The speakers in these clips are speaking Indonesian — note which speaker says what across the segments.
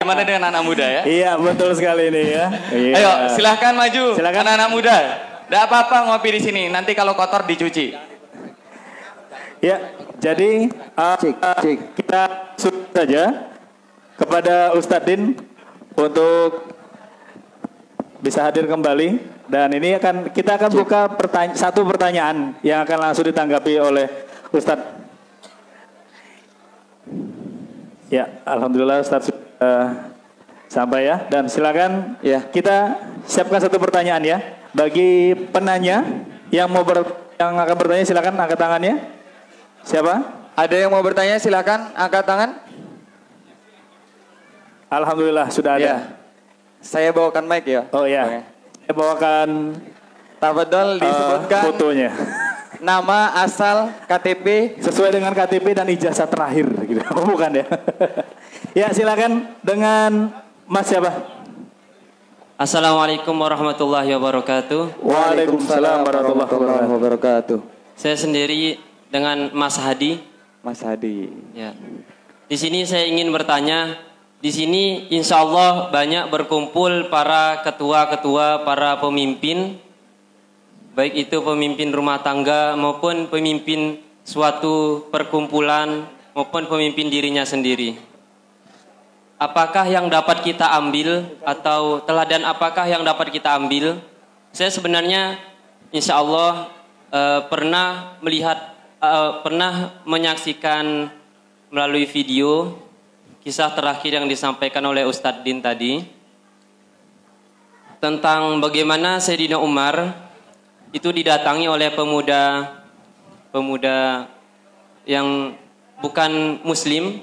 Speaker 1: Gimana dengan anak muda ya?
Speaker 2: Iya, betul sekali ini ya. Iya.
Speaker 1: Ayo, silahkan maju.
Speaker 2: Silakan
Speaker 1: anak muda. Tidak apa-apa ngopi di sini. Nanti kalau kotor dicuci.
Speaker 2: Ya, jadi kita sudah saja kepada Ustadz Din untuk bisa hadir kembali. Dan ini kita akan buka satu pertanyaan yang akan langsung ditanggapi oleh Ustadz. Ya, alhamdulillah Ustadz sudah sampai ya. Dan silakan ya, kita siapkan satu pertanyaan ya. Bagi penanya yang akan bertanya, silakan angkat tangannya. Siapa?
Speaker 1: Ada yang mau bertanya, silakan angkat tangan.
Speaker 2: Alhamdulillah sudah ada.
Speaker 1: Ya. Saya bawakan mic ya.
Speaker 2: Oh ya.
Speaker 1: Oke.
Speaker 2: Saya bawakan
Speaker 1: Tafadhol disebutkan
Speaker 2: fotonya.
Speaker 1: Nama, asal, KTP
Speaker 2: Sesuai dengan KTP dan ijazah terakhir gitu. Bukan ya. Ya, silakan dengan Mas siapa?
Speaker 3: Assalamualaikum warahmatullahi wabarakatuh.
Speaker 2: Waalaikumsalam warahmatullahi wabarakatuh.
Speaker 3: Saya sendiri dengan Mas Hadi.
Speaker 1: Mas Hadi.
Speaker 3: Ya. Di sini saya ingin bertanya. Di sini insya Allah banyak berkumpul para ketua-ketua, para pemimpin, baik itu pemimpin rumah tangga maupun pemimpin suatu perkumpulan maupun pemimpin dirinya sendiri. Apakah yang dapat kita ambil atau teladan apakah yang dapat kita ambil? Saya sebenarnya insya Allah pernah menyaksikan melalui video kisah terakhir yang disampaikan oleh Ustadz Din tadi tentang bagaimana Sayyidina Umar itu didatangi oleh pemuda yang bukan muslim,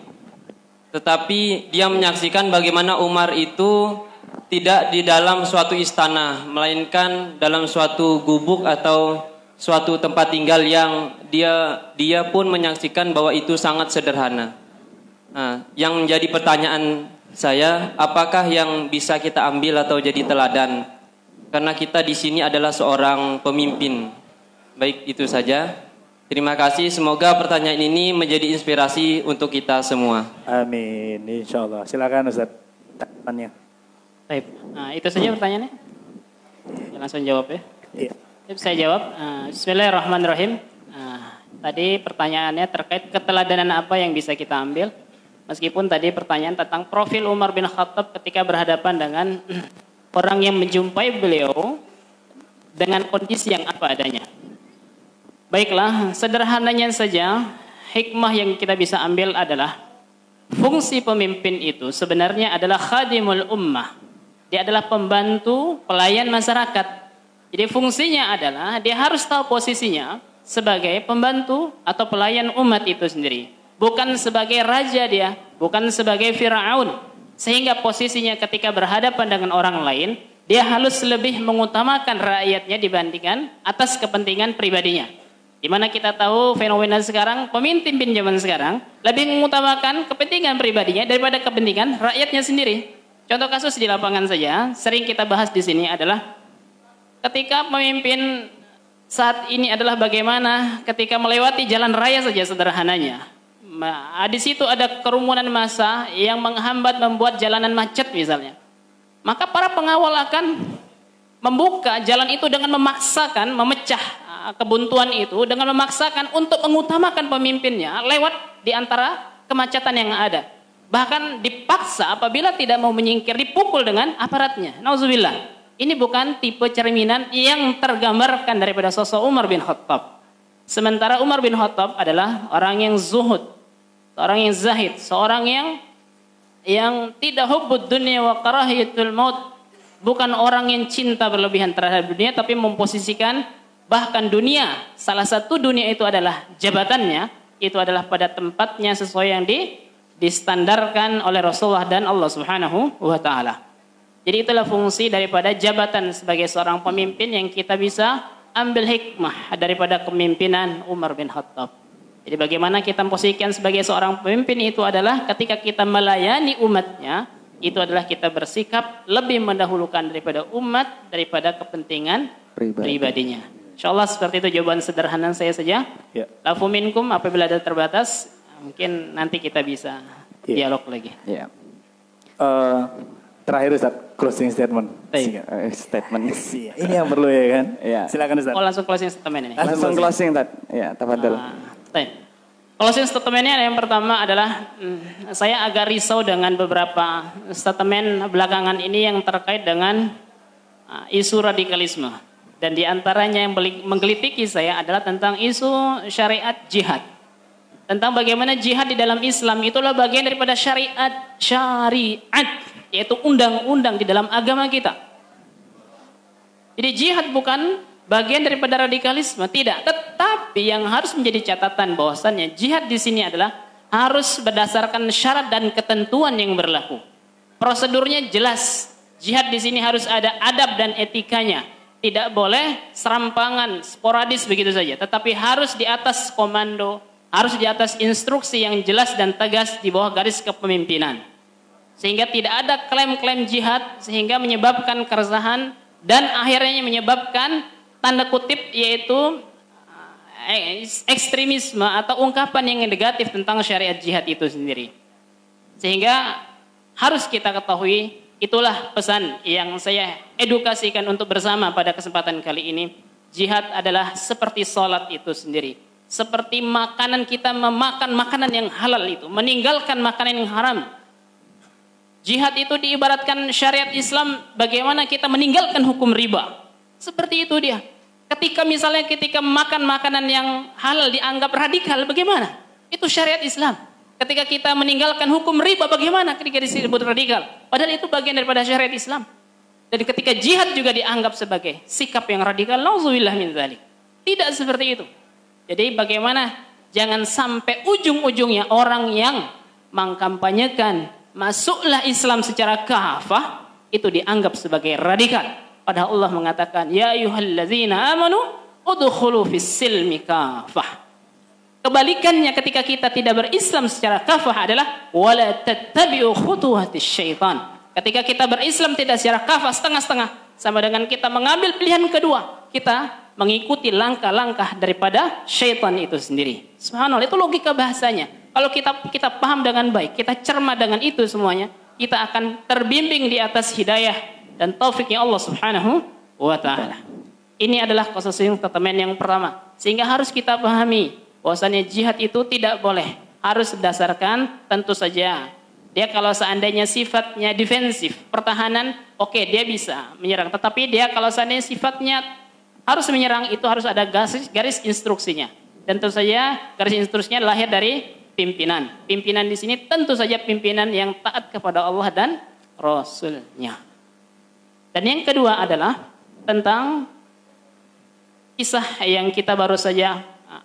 Speaker 3: tetapi dia menyaksikan bagaimana Umar itu tidak di dalam suatu istana, melainkan dalam suatu gubuk atau suatu tempat tinggal yang dia pun menyaksikan bahwa itu sangat sederhana. Nah, yang menjadi pertanyaan saya, apakah yang bisa kita ambil atau jadi teladan? Karena kita di sini adalah seorang pemimpin. Baik, itu saja. Terima kasih. Semoga pertanyaan ini menjadi inspirasi untuk kita semua.
Speaker 2: Amin, insya Allah. Silakan Ustaz. Tanya.
Speaker 4: Baik. Nah, itu saja pertanyaannya. Ya, langsung jawab ya.
Speaker 2: Iya.
Speaker 4: Saya jawab. Bismillahirrahmanirrahim. Tadi pertanyaannya terkait keteladanan apa yang bisa kita ambil. Meskipun tadi pertanyaan tentang profil Umar bin Khattab ketika berhadapan dengan orang yang menjumpai beliau dengan kondisi yang apa adanya. Baiklah, sederhananya saja, hikmah yang kita bisa ambil adalah fungsi pemimpin itu sebenarnya adalah khadimul ummah. Dia adalah pembantu, pelayan masyarakat. Jadi fungsinya adalah dia harus tahu posisinya sebagai pembantu atau pelayan umat itu sendiri. Bukan sebagai raja dia, bukan sebagai Fir'aun. Sehingga posisinya ketika berhadapan dengan orang lain, dia harus lebih mengutamakan rakyatnya dibandingkan atas kepentingan pribadinya. Di mana kita tahu fenomena sekarang, pemimpin zaman sekarang lebih mengutamakan kepentingan pribadinya daripada kepentingan rakyatnya sendiri. Contoh kasus di lapangan saja, sering kita bahas di sini adalah ketika pemimpin saat ini adalah bagaimana ketika melewati jalan raya saja sederhananya. Di situ ada kerumunan massa yang menghambat membuat jalanan macet misalnya. Maka para pengawal akan membuka jalan itu dengan memaksakan, memecah kebuntuan itu dengan memaksakan untuk mengutamakan pemimpinnya lewat di antara kemacetan yang ada. Bahkan dipaksa apabila tidak mau menyingkir dipukul dengan aparatnya. Nauzubillah. Ini bukan tipe cerminan yang tergambarkan daripada sosok Umar bin Khattab. Sementara Umar bin Khattab adalah orang yang zuhud, seorang yang zahid, seorang yang tidak hubbud dunia wa karahiyatul maut, bukan orang yang cinta berlebihan terhadap dunia, tapi memposisikan bahkan dunia, salah satu dunia itu adalah jabatannya, itu adalah pada tempatnya sesuai yang distandarkan oleh Rasulullah dan Allah Subhanahu wa taala. Jadi itulah fungsi daripada jabatan sebagai seorang pemimpin yang kita bisa ambil hikmah daripada kepemimpinan Umar bin Khattab. Jadi bagaimana kita memposisikan sebagai seorang pemimpin itu adalah ketika kita melayani umatnya, itu adalah kita bersikap lebih mendahulukan daripada umat, daripada kepentingan pribadinya. InsyaAllah seperti itu jawaban sederhana saya saja.
Speaker 2: Ya.
Speaker 4: Lafu minkum apabila ada terbatas, mungkin nanti kita bisa dialog lagi.
Speaker 1: Ya.
Speaker 2: Terakhir Ustaz, closing statement.
Speaker 1: Statement.
Speaker 2: Iya, ini yang perlu ya kan?
Speaker 1: Iya.
Speaker 2: Silakan Ustaz.
Speaker 4: Oh langsung closing statement ini.
Speaker 1: Langsung closing, Tat. Ya, tafadhol.
Speaker 4: Closing statementnya yang pertama adalah saya agak risau dengan beberapa statement belakangan ini yang terkait dengan isu radikalisme. Dan diantaranya yang menggelitiki saya adalah tentang isu syariat jihad. Tentang bagaimana jihad di dalam Islam itulah bagian daripada syariat, yaitu undang-undang di dalam agama kita. Jadi jihad bukan bagian daripada radikalisme, tidak. Tetapi yang harus menjadi catatan bahwasannya jihad di sini adalah harus berdasarkan syarat dan ketentuan yang berlaku. Prosedurnya jelas. Jihad di sini harus ada adab dan etikanya. Tidak boleh serampangan, sporadis begitu saja. Tetapi harus di atas komando, harus di atas instruksi yang jelas dan tegas di bawah garis kepemimpinan. Sehingga tidak ada klaim-klaim jihad sehingga menyebabkan keresahan dan akhirnya menyebabkan tanda kutip yaitu ekstremisme atau ungkapan yang negatif tentang syariat jihad itu sendiri. Sehingga harus kita ketahui, itulah pesan yang saya edukasikan untuk bersama pada kesempatan kali ini. Jihad adalah seperti sholat itu sendiri. Seperti makanan, kita memakan makanan yang halal itu, meninggalkan makanan yang haram. Jihad itu diibaratkan syariat Islam bagaimana kita meninggalkan hukum riba. Seperti itu dia. Ketika makan makanan yang halal dianggap radikal, bagaimana? Itu syariat Islam. Ketika kita meninggalkan hukum riba, bagaimana ketika disebut radikal? Padahal itu bagian daripada syariat Islam. Dan ketika jihad juga dianggap sebagai sikap yang radikal, nauzubillah min dzalik. Tidak seperti itu. Jadi bagaimana jangan sampai ujung-ujungnya orang yang mengkampanyekan masuklah Islam secara kafah itu dianggap sebagai radikal. Padahal Allah mengatakan, ya ayyuhallazina amanu udkhulu fis silmi kafah. Kebalikannya ketika kita tidak berislam secara kafah adalah wala tattabi'u khutuwatis syaitan. Ketika kita berislam tidak secara kafah setengah-setengah, sama dengan kita mengambil pilihan kedua, kita mengikuti langkah-langkah daripada syaitan itu sendiri. Subhanallah, itu logika bahasanya. Kalau kita paham dengan baik, kita cermat dengan itu semuanya, kita akan terbimbing di atas hidayah dan taufiknya Allah Subhanahu wa taala. Ini adalah closing statement yang pertama. Sehingga harus kita pahami bahwasanya jihad itu tidak boleh, harus berdasarkan tentu saja. Dia kalau seandainya sifatnya defensif, pertahanan, oke, dia bisa menyerang. Tetapi dia kalau seandainya sifatnya harus menyerang, itu harus ada garis instruksinya. Dan tentu saja garis instruksinya lahir dari pimpinan. Pimpinan di sini tentu saja pimpinan yang taat kepada Allah dan Rasul-Nya. Dan yang kedua adalah tentang kisah yang kita baru saja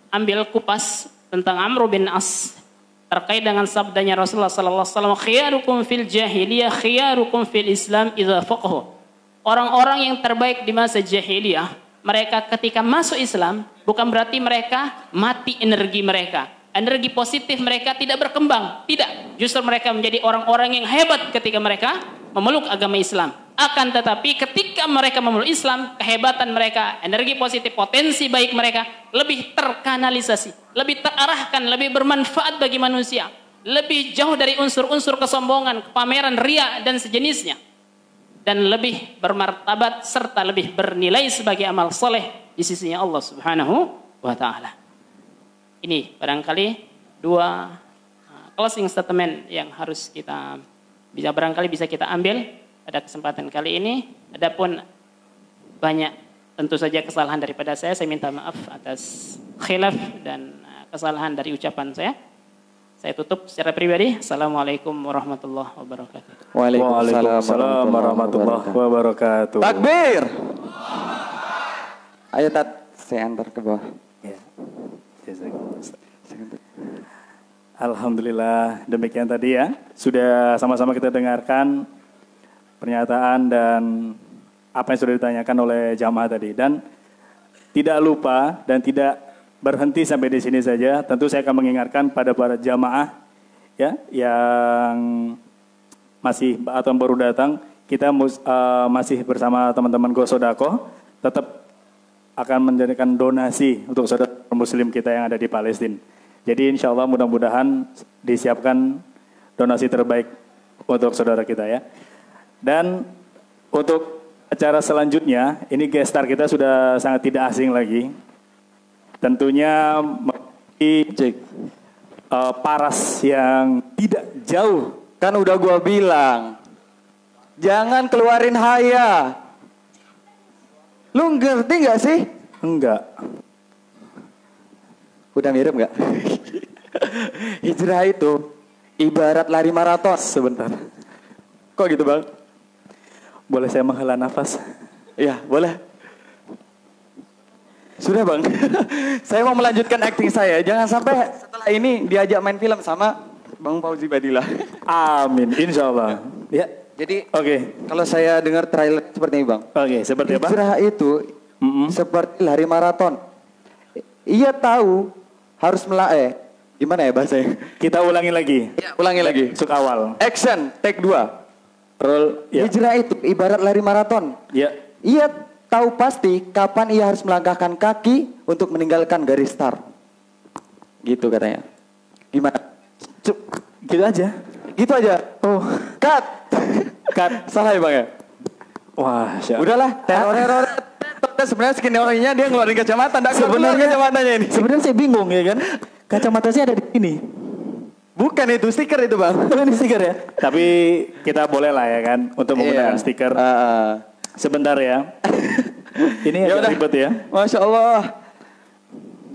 Speaker 4: ambil kupas tentang Amr bin As terkait dengan sabdanya Rasulullah sallallahu alaihi wasallam, khiyarukum fil jahiliyah khiyarukum fil Islam idza faqahu. Orang-orang yang terbaik di masa jahiliyah, mereka ketika masuk Islam bukan berarti mereka mati energi mereka. Energi positif mereka tidak berkembang, tidak. Justru mereka menjadi orang-orang yang hebat ketika mereka memeluk agama Islam. Akan tetapi ketika mereka memeluk Islam, kehebatan mereka, energi positif, potensi baik mereka lebih terkanalisasi, lebih terarahkan, lebih bermanfaat bagi manusia, lebih jauh dari unsur-unsur kesombongan, kepameran, ria dan sejenisnya, dan lebih bermartabat serta lebih bernilai sebagai amal soleh di sisinya Allah Subhanahu wa taala. Ini barangkali dua closing statement yang harus kita bisa kita ambil pada kesempatan kali ini. Adapun banyak tentu saja kesalahan daripada saya minta maaf atas khilaf dan kesalahan dari ucapan saya. Saya tutup secara pribadi. Assalamualaikum warahmatullahi wabarakatuh.
Speaker 2: Waalaikumsalam warahmatullahi wabarakatuh.
Speaker 1: Takbir. Ayo Tat, saya antar ke bawah.
Speaker 2: Ya. Alhamdulillah, demikian tadi ya. Sudah sama-sama kita dengarkan pernyataan dan apa yang sudah ditanyakan oleh jamaah tadi. Dan tidak lupa dan tidak berhenti sampai di sini saja. Tentu saya akan mengingatkan pada para jamaah ya yang masih atau baru datang, kita masih bersama teman-teman Gosodako tetap akan menjadikan donasi untuk saudara muslim kita yang ada di Palestina. Jadi insya Allah mudah-mudahan disiapkan donasi terbaik untuk saudara kita ya. Dan untuk acara selanjutnya, ini guest star kita sudah sangat tidak asing lagi. Tentunya paras yang tidak jauh.
Speaker 1: Kan udah gua bilang, jangan keluarin haya. Lu ngerti nggak sih?
Speaker 2: Enggak.
Speaker 1: Udah mirip nggak? Hijrah itu ibarat lari maraton.
Speaker 2: Sebentar.
Speaker 1: Kok gitu bang?
Speaker 2: Boleh saya menghela nafas?
Speaker 1: Iya boleh. Sudah bang, saya mau melanjutkan acting saya. Jangan sampai setelah ini diajak main film sama Bang Fauzi Badillah.
Speaker 2: Amin, insya Allah. Ya,
Speaker 1: Jadi
Speaker 2: oke.
Speaker 1: kalau saya dengar trailer seperti ini bang.
Speaker 2: Oke, seperti apa?
Speaker 1: Hijrah itu seperti lari maraton. Ia tahu harus gimana ya bahasanya?
Speaker 2: Kita ulangi lagi.
Speaker 1: Ya, ulangi lagi.
Speaker 2: Masuk awal.
Speaker 1: Action, take 2. Roll.
Speaker 2: Ya.
Speaker 1: Hijrah itu ibarat lari maraton.
Speaker 2: Ya.
Speaker 1: Ia tahu pasti kapan ia harus melangkahkan kaki untuk meninggalkan garis start. Gitu katanya. Gimana?
Speaker 2: Gitu aja.
Speaker 1: Gitu aja.
Speaker 2: Oh,
Speaker 1: Cut.
Speaker 2: cut.
Speaker 1: Salah ya bang ya?
Speaker 2: Wah,
Speaker 1: Udahlah. Teror. Sebenarnya skenario-nya dia ngeluarin kacamata. Sebenarnya kacamatanya ini.
Speaker 2: Sebenarnya saya bingung ya kan. Kacamata saya ada di sini.
Speaker 1: Bukan itu stiker itu bang.
Speaker 2: Ini stiker ya. Tapi kita boleh lah ya kan untuk menggunakan stiker. Sebentar ya. Ini agak ribet ya.
Speaker 1: Masya Allah.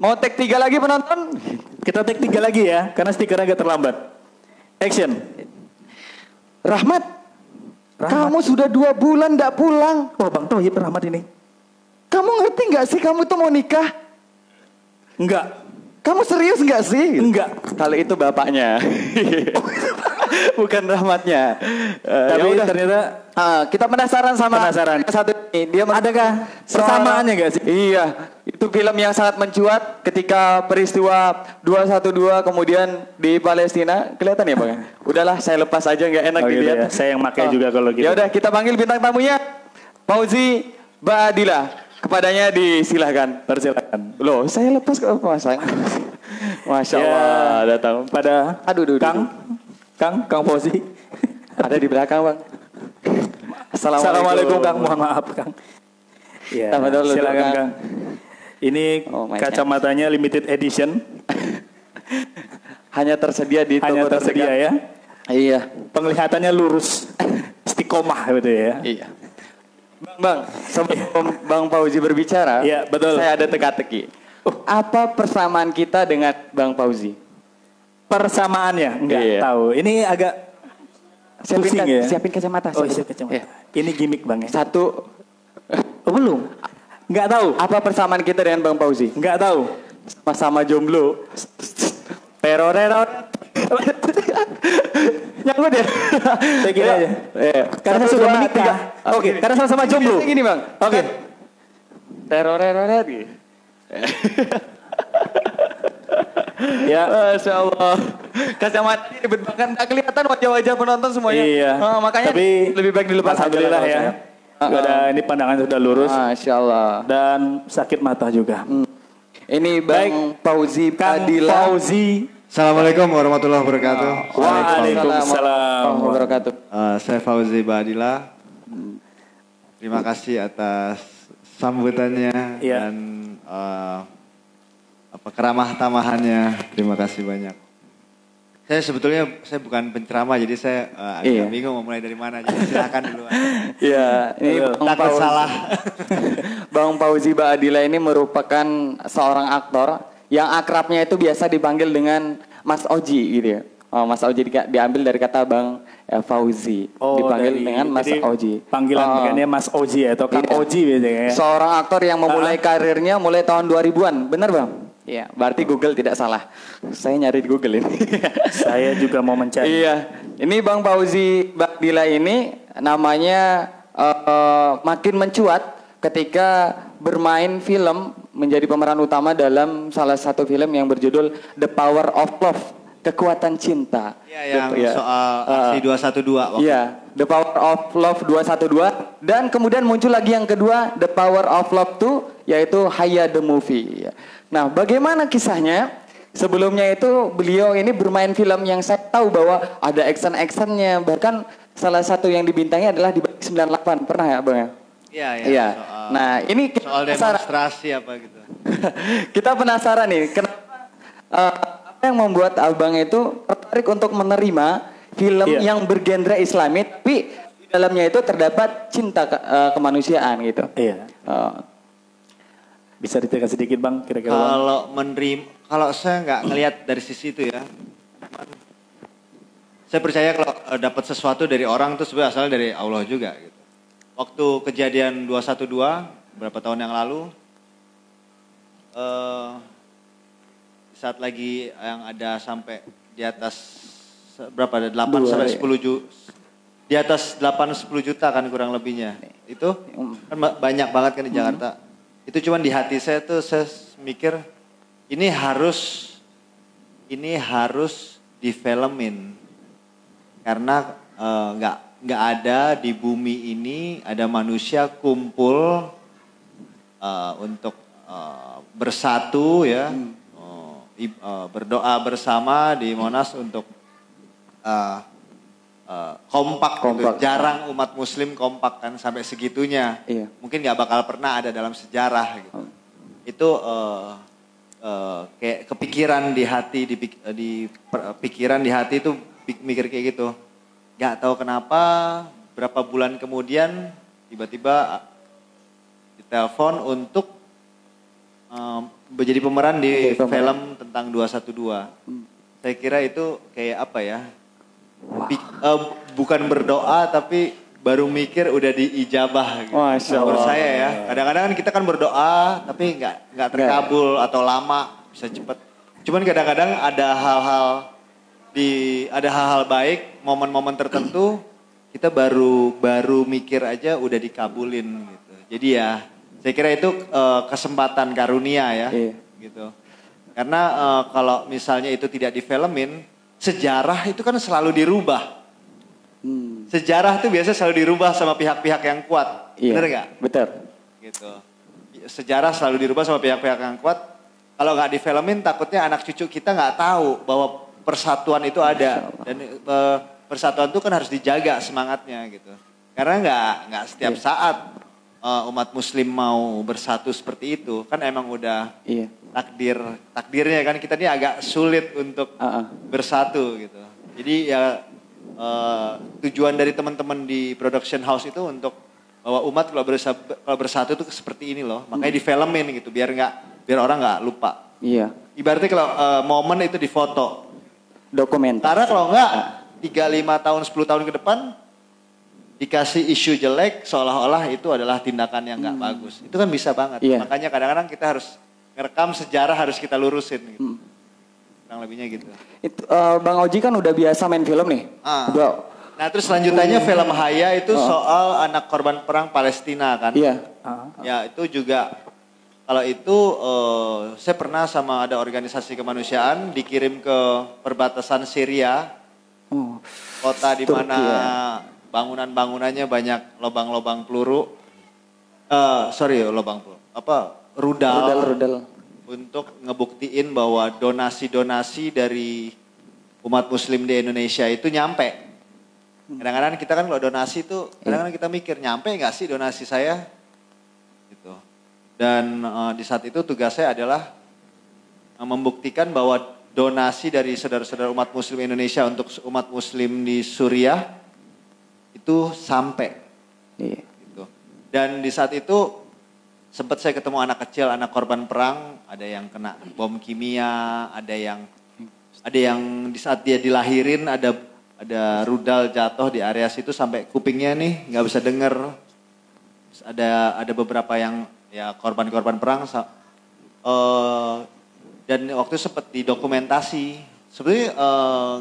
Speaker 1: Mau take 3 lagi penonton?
Speaker 2: Kita take 3 lagi ya. Karena stikernya agak terlambat. Action.
Speaker 1: Rahmat. Kamu sudah 2 bulan tidak pulang.
Speaker 2: Oh Bang Toyib Rahmat ini.
Speaker 1: Kamu ngerti nggak sih kamu tuh mau nikah?
Speaker 2: Enggak.
Speaker 1: Kamu serius nggak sih?
Speaker 2: Enggak.
Speaker 1: Kalau itu bapaknya. Bukan Rahmatnya.
Speaker 2: Tapi
Speaker 1: Ya udah.
Speaker 2: ternyata
Speaker 1: Kita penasaran sama
Speaker 2: Penasaran.
Speaker 1: yang satu ini. Dia
Speaker 2: adakah persamaannya gak sih?
Speaker 1: Iya. Itu film yang sangat mencuat ketika peristiwa 212 kemudian di Palestina. Kelihatan ya Bang? Udahlah saya lepas aja nggak enak
Speaker 2: Gitu
Speaker 1: dilihat.
Speaker 2: ya. Saya yang pakai juga kalau gitu.
Speaker 1: Ya udah kita panggil bintang tamunya. Fauzi Badillah. Kepadanya disilahkan.
Speaker 2: Persilakan.
Speaker 1: Loh, saya lepas ke pasang. Masya Allah, datang.
Speaker 2: Pada
Speaker 1: Aduh,
Speaker 2: Kang Fauzi.
Speaker 1: ada di belakang bang.
Speaker 2: Assalamualaikum Kang, mohon maaf Kang. Ya, silakan Kang. Ini kacamatanya limited edition.
Speaker 1: Hanya tersedia di toko
Speaker 2: tersedia
Speaker 1: terdekat.
Speaker 2: ya.
Speaker 1: Iya.
Speaker 2: Penglihatannya lurus, istiqomah gitu ya.
Speaker 1: Iya. Bang, sebelum Bang Fauzi berbicara,
Speaker 2: iya, betul.
Speaker 1: Saya ada teka-teki. Apa persamaan kita dengan Bang Fauzi?
Speaker 2: Persamaannya enggak tahu. Ini agak pusing ya.
Speaker 1: Siapin kacamata.
Speaker 2: Oh, siap kacamata. Ini gimmick Bang ya.
Speaker 1: Satu.
Speaker 2: Oh, belum. Enggak tahu.
Speaker 1: Apa persamaan kita dengan Bang Fauzi?
Speaker 2: Enggak tahu.
Speaker 1: Sama-sama jomblo. Teror. Nyangkut ya?
Speaker 2: Saya kira aja. Karena sudah menikah. Oke, karena sama-sama jomblo.
Speaker 1: Gini Bang.
Speaker 2: Oke.
Speaker 1: Teror gitu.
Speaker 2: Ya.
Speaker 1: Masya Allah. Kacamata ini ribet banget. Gak kelihatan wajah-wajah penonton semuanya.
Speaker 2: Iya.
Speaker 1: Makanya
Speaker 2: tapi
Speaker 1: lebih baik dilepas.
Speaker 2: Alhamdulillah ya. Ada ini pandangan sudah lurus.
Speaker 1: Masya Allah.
Speaker 2: Dan sakit mata juga.
Speaker 1: Ini Bang Fauzi Badillah.
Speaker 2: Fauzi.
Speaker 5: Assalamualaikum warahmatullahi wabarakatuh.
Speaker 2: Waalaikumsalam
Speaker 1: warahmatullahi wabarakatuh.
Speaker 5: Saya Fauzi Badillah. Terima kasih atas sambutannya dan keramah tamahannya. Terima kasih banyak. Saya sebetulnya bukan penceramah, jadi saya agak bingung mau mulai dari mana. Jadi silakan dulu.
Speaker 1: Iya, ini
Speaker 5: takut salah.
Speaker 1: Bang Fauzi Badillah ini merupakan seorang aktor yang akrabnya itu biasa dipanggil dengan Mas Oji gitu ya. Mas Oji diambil dari kata Bang Fauzi. Dipanggil dengan Mas Oji.
Speaker 2: Panggilan Mas Oji atau Kang Oji biasanya ya.
Speaker 1: Seorang aktor yang memulai karirnya mulai tahun 2000-an. Benar Bang? Iya, berarti Google tidak salah. Saya nyari di Google ini.
Speaker 2: Saya juga mau mencari.
Speaker 1: Iya, ini Bang Fauzi Badillah ini namanya makin mencuat ketika bermain film menjadi pemeran utama dalam salah satu film yang berjudul The Power of Love, Kekuatan Cinta.
Speaker 5: Iya, yang soal aksi 212.
Speaker 1: Iya, The Power of Love 212 dan kemudian muncul lagi yang kedua The Power of Love 2 yaitu Haya the Movie. Nah, bagaimana kisahnya? sebelumnya itu beliau ini bermain film yang saya tahu bahwa ada action-actionnya, bahkan salah satu yang dibintangi adalah di Balik 98, pernah ya Bang ya?
Speaker 5: Iya, iya.
Speaker 1: Iya. Nah ini
Speaker 5: soal demonstrasi apa gitu.
Speaker 1: kita penasaran nih, kenapa apa yang membuat Abang itu tertarik untuk menerima film yang bergenre Islami, tapi di dalamnya itu terdapat cinta kemanusiaan gitu.
Speaker 2: Iya. Bisa ditekan sedikit Bang, kira-kira Bang?
Speaker 5: Kalau saya nggak ngelihat dari sisi itu ya, saya percaya kalau dapat sesuatu dari orang itu sebenarnya asalnya dari Allah juga gitu. Waktu kejadian 212 beberapa tahun yang lalu, saat lagi yang ada sampai di atas berapa ada 8 sampai 10 juta, di atas 8-10 juta kan kurang lebihnya. Itu kan banyak banget kan di Jakarta. Itu cuman di hati saya tuh saya mikir ini harus difilmin karena nggak ada di bumi ini ada manusia kumpul untuk bersatu ya, berdoa bersama di Monas untuk kompak. Gitu. Jarang umat Muslim kompak kan sampai segitunya. Iya. Mungkin nggak bakal pernah ada dalam sejarah. Gitu. Itu kayak kepikiran di hati, pikiran di hati itu mikir kayak gitu. Nggak tahu kenapa berapa bulan kemudian tiba-tiba ditelepon untuk menjadi pemeran di film tentang 212. Saya kira itu kayak apa ya? Bukan berdoa tapi baru mikir udah diijabah gitu. Menurut saya ya. Kadang-kadang kan kita kan berdoa tapi nggak terkabul atau lama bisa cepet. Cuman kadang-kadang ada hal-hal baik, momen-momen tertentu kita baru mikir aja udah dikabulin gitu. Jadi ya saya kira itu kesempatan karunia ya, gitu. Karena kalau misalnya itu tidak difilmin, sejarah itu kan selalu dirubah. Sejarah itu biasa selalu dirubah sama pihak-pihak yang kuat, benar nggak?
Speaker 1: Betul.
Speaker 5: Gitu. Sejarah selalu dirubah sama pihak-pihak yang kuat. Kalau nggak difilmin, takutnya anak cucu kita nggak tahu bahwa persatuan itu ada dan persatuan itu kan harus dijaga semangatnya gitu. Karena nggak setiap saat umat Muslim mau bersatu seperti itu, kan emang udah takdirnya kan kita ini agak sulit untuk bersatu gitu. Jadi ya tujuan dari teman-teman di production house itu untuk bahwa umat kalau bersatu itu seperti ini loh, makanya difilmin gitu biar orang nggak lupa.
Speaker 1: Iya.
Speaker 5: Ibaratnya kalau momen itu difoto,
Speaker 1: dokumen.
Speaker 5: Karena kalau enggak 3-5 tahun 10 tahun ke depan dikasih isu jelek seolah-olah itu adalah tindakan yang nggak bagus. Itu kan bisa banget. Iya. Makanya kadang-kadang kita harus ngerekam sejarah harus kita lurusin gitu. Kurang lebihnya gitu.
Speaker 1: Itu, Bang Oji kan udah biasa main film nih.
Speaker 5: Nah terus lanjutannya film Haya itu soal anak korban perang Palestina kan.
Speaker 1: Iya.
Speaker 5: Ya itu juga kalau itu saya pernah sama ada organisasi kemanusiaan dikirim ke perbatasan Syria. Kota di mana bangunan-bangunannya banyak lubang-lubang peluru. Rudal. Untuk ngebuktiin bahwa donasi-donasi dari umat Muslim di Indonesia itu nyampe. Kadang-kadang kita kan kalau donasi itu, kadang-kadang kita mikir nyampe nggak sih donasi saya? Gitu. Dan di saat itu tugas saya adalah membuktikan bahwa donasi dari saudara-saudara umat Muslim Indonesia untuk umat Muslim di Suriah itu sampai. Gitu. Dan di saat itu sempat saya ketemu anak kecil, anak korban perang, ada yang kena bom kimia, ada yang di saat dia dilahirin ada rudal jatuh di area situ sampai kupingnya nih nggak bisa denger. Terus ada beberapa yang ya korban-korban perang dan waktu itu sempat didokumentasi. Sebenarnya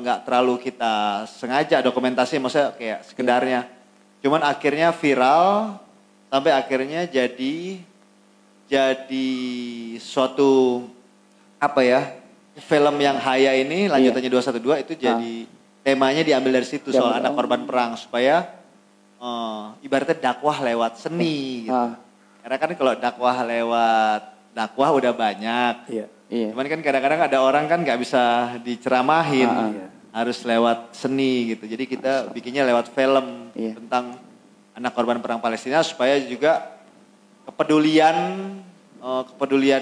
Speaker 5: nggak terlalu kita sengaja dokumentasi, maksudnya kayak sekedarnya. Cuman akhirnya viral sampai akhirnya jadi suatu film yang Haya ini lanjutannya 212 itu jadi temanya diambil dari situ soal anak korban perang supaya ibaratnya dakwah lewat seni gitu. Karena kan kalau dakwah lewat dakwah udah banyak.
Speaker 1: Iya.
Speaker 5: Cuman kan kadang-kadang ada orang kan nggak bisa diceramahin, harus lewat seni gitu. Jadi kita bikinnya lewat film tentang anak korban perang Palestina supaya juga kepedulian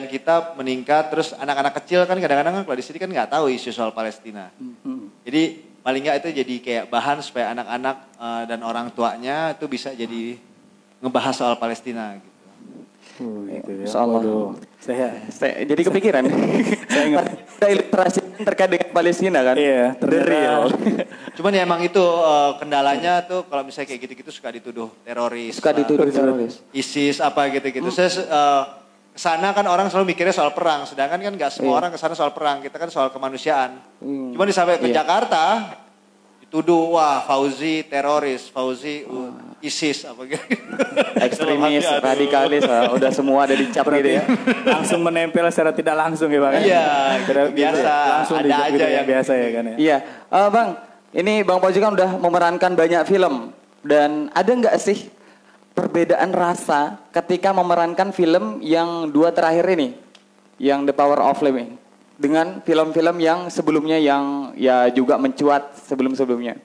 Speaker 5: kita meningkat. Terus anak-anak kecil kan kadang-kadang kalau di sini kan nggak tahu isu soal Palestina. Jadi paling nggak itu jadi kayak bahan supaya anak-anak dan orang tuanya itu bisa jadi ngebahas soal Palestina gitu.
Speaker 2: Gitu ya.
Speaker 1: Soal
Speaker 2: Saya
Speaker 1: jadi kepikiran. Saya ada ilustrasi terkait dengan Palestina kan.
Speaker 2: Iya,
Speaker 1: The real.
Speaker 5: Cuman ya emang itu kendalanya tuh kalau misalnya kayak gitu-gitu suka dituduh teroris.
Speaker 1: Suka dituduh teroris.
Speaker 5: ISIS apa gitu-gitu. Saya kesana kan orang selalu mikirnya soal perang, sedangkan kan nggak semua orang kesana soal perang. Kita kan soal kemanusiaan. Cuman sampai ke Jakarta dituduh wah Fauzi teroris, Fauzi ISIS apa gitu.
Speaker 1: Ekstremis, radikalis, udah semua ada dicap gitu ya.
Speaker 2: langsung menempel secara tidak langsung ya Bang.
Speaker 5: Iya, biasa.
Speaker 2: Langsung
Speaker 5: Ada aja yang
Speaker 2: biasa ya kan ya.
Speaker 1: Iya, Bang, ini Bang Fauzi kan udah memerankan banyak film dan ada nggak sih perbedaan rasa ketika memerankan film yang 2 terakhir ini, yang The Power of Living, dengan film-film yang sebelumnya yang ya juga mencuat sebelum-sebelumnya?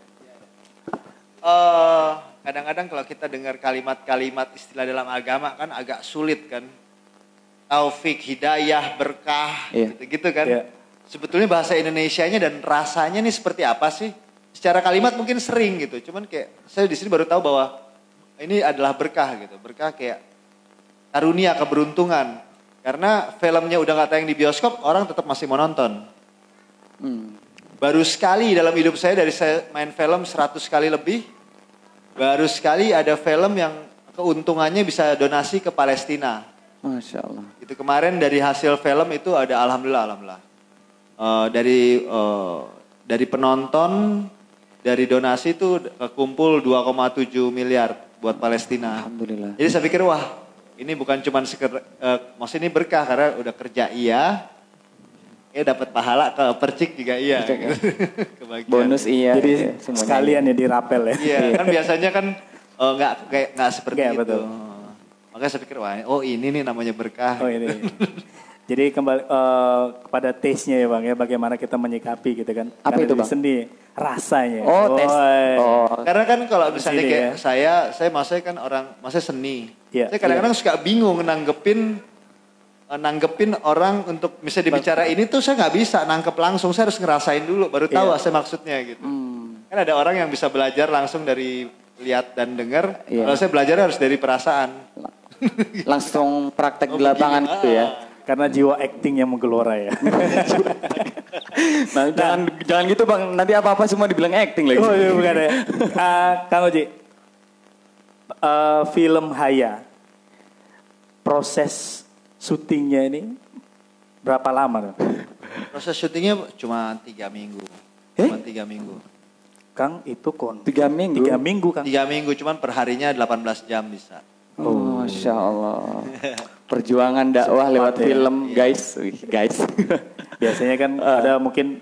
Speaker 5: Kadang-kadang kalau kita dengar kalimat-kalimat istilah dalam agama kan agak sulit kan. Taufik, hidayah, berkah, gitu-gitu kan.
Speaker 2: Iya.
Speaker 5: Sebetulnya bahasa Indonesianya dan rasanya nih seperti apa sih? Secara kalimat mungkin sering gitu. Cuman kayak saya di sini baru tahu bahwa ini adalah berkah gitu. Berkah kayak karunia, keberuntungan. Karena filmnya udah gak tayang di bioskop, orang tetap masih mau nonton. Baru sekali dalam hidup saya dari saya main film 100 kali lebih, baru sekali ada film yang keuntungannya bisa donasi ke Palestina.
Speaker 1: Masya Allah.
Speaker 5: Itu kemarin dari hasil film itu ada alhamdulillah. Dari penonton, dari donasi itu kekumpul 2,7 miliar buat Palestina.
Speaker 1: Alhamdulillah.
Speaker 5: Jadi saya pikir wah ini bukan cuma maksudnya ini berkah karena udah kerja dapat pahala ke percik juga iya. Kebagian.
Speaker 1: Bonus iya.
Speaker 2: Jadi
Speaker 1: semuanya
Speaker 2: sekalian ya dirapel ya.
Speaker 5: Iya kan biasanya kan nggak seperti
Speaker 2: Iya,
Speaker 5: itu.
Speaker 2: betul.
Speaker 5: Makanya saya pikir wah ini nih namanya berkah.
Speaker 2: Oh ini. Jadi kembali kepada taste-nya ya Bang ya, bagaimana kita menyikapi gitu kan.
Speaker 1: Apa
Speaker 2: Karena
Speaker 1: itu,
Speaker 2: di
Speaker 1: Bang?
Speaker 2: Seni rasanya.
Speaker 1: Oh, tes. Oh.
Speaker 5: Karena kan kalau misalnya
Speaker 2: Sini,
Speaker 5: kayak
Speaker 2: ya.
Speaker 5: saya maksudnya kan maksudnya seni.
Speaker 2: Iya.
Speaker 5: Saya kadang-kadang suka bingung nanggepin orang untuk misalnya dibicara ini tuh saya nggak bisa nangkep langsung, saya harus ngerasain dulu baru tahu saya maksudnya gitu. Kan ada orang yang bisa belajar langsung dari lihat dan dengar, kalau saya belajar harus dari perasaan.
Speaker 1: Langsung praktek di lapangan gitu ya.
Speaker 2: Karena jiwa acting yang menggelora ya.
Speaker 1: Nah, jangan gitu Bang, nanti apa-apa semua dibilang acting lagi.
Speaker 2: Oh iya bukan ya. Kang Oji, film Haya, proses syutingnya ini berapa lama?
Speaker 5: Proses syutingnya cuma 3 minggu. Cuma 3 minggu.
Speaker 2: Kang itu
Speaker 1: 3 minggu?
Speaker 2: 3 minggu Kang.
Speaker 5: 3 minggu cuman perharinya 18 jam bisa.
Speaker 1: Oh, Masya Allah. Perjuangan dakwah lewat film, guys. Guys.
Speaker 2: Biasanya kan ada mungkin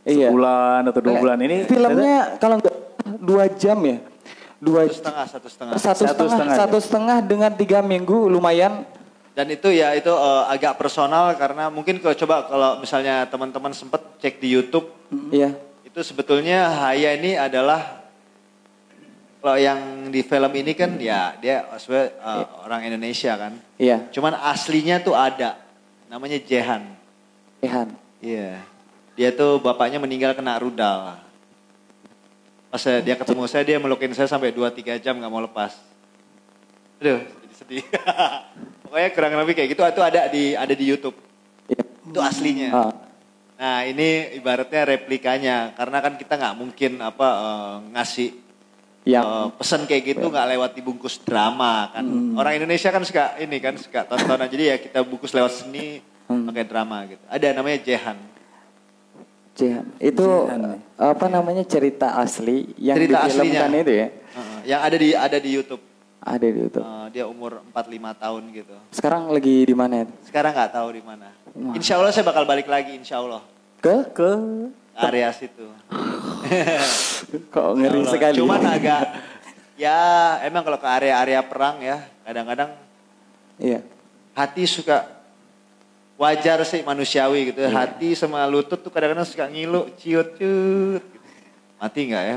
Speaker 1: Iya.
Speaker 2: sebulan atau 2 bulan ini.
Speaker 1: Filmnya kalau nggak 2 jam ya.
Speaker 5: 1,5
Speaker 1: Satu setengah dengan 3 minggu lumayan.
Speaker 5: Dan itu agak personal karena mungkin kalau misalnya teman-teman sempat cek di YouTube,
Speaker 1: Iya.
Speaker 5: itu sebetulnya Haya ini adalah kalau yang di film ini kan ya dia sebenarnya orang Indonesia kan.
Speaker 1: Iya.
Speaker 5: Cuman aslinya tuh ada, namanya Jehan.
Speaker 1: Ihan.
Speaker 5: Iya. Dia tuh bapaknya meninggal kena rudal. Pas dia ketemu saya, dia melukin saya sampai 2-3 jam gak mau lepas. Aduh, jadi sedih. Pokoknya kurang lebih kayak gitu, itu ada di YouTube.
Speaker 1: Iya.
Speaker 5: Itu aslinya. Nah ini ibaratnya replikanya, karena kan kita nggak mungkin ngasih pesan kayak gitu nggak lewat dibungkus drama kan. Orang Indonesia kan suka tontonan, jadi ya kita bungkus lewat seni pakai drama gitu. Ada namanya Jehan.
Speaker 1: Jehan. Itu apa namanya cerita asli yang difilmkan itu ya?
Speaker 5: Yang ada di YouTube.
Speaker 1: Ada di YouTube.
Speaker 5: Dia umur 45 tahun gitu.
Speaker 1: Sekarang lagi di mana?
Speaker 5: Sekarang nggak tahu di mana. Insya Allah saya bakal balik lagi, insya Allah.
Speaker 1: Ke
Speaker 5: Area situ.
Speaker 1: Kok ngeri sekali.
Speaker 5: Cuman agak, emang kalau ke area-area perang ya, kadang-kadang
Speaker 1: iya.
Speaker 5: hati suka wajar sih manusiawi gitu. Hati sama lutut tuh kadang-kadang suka ngilu, ciut. Gitu. Mati nggak ya,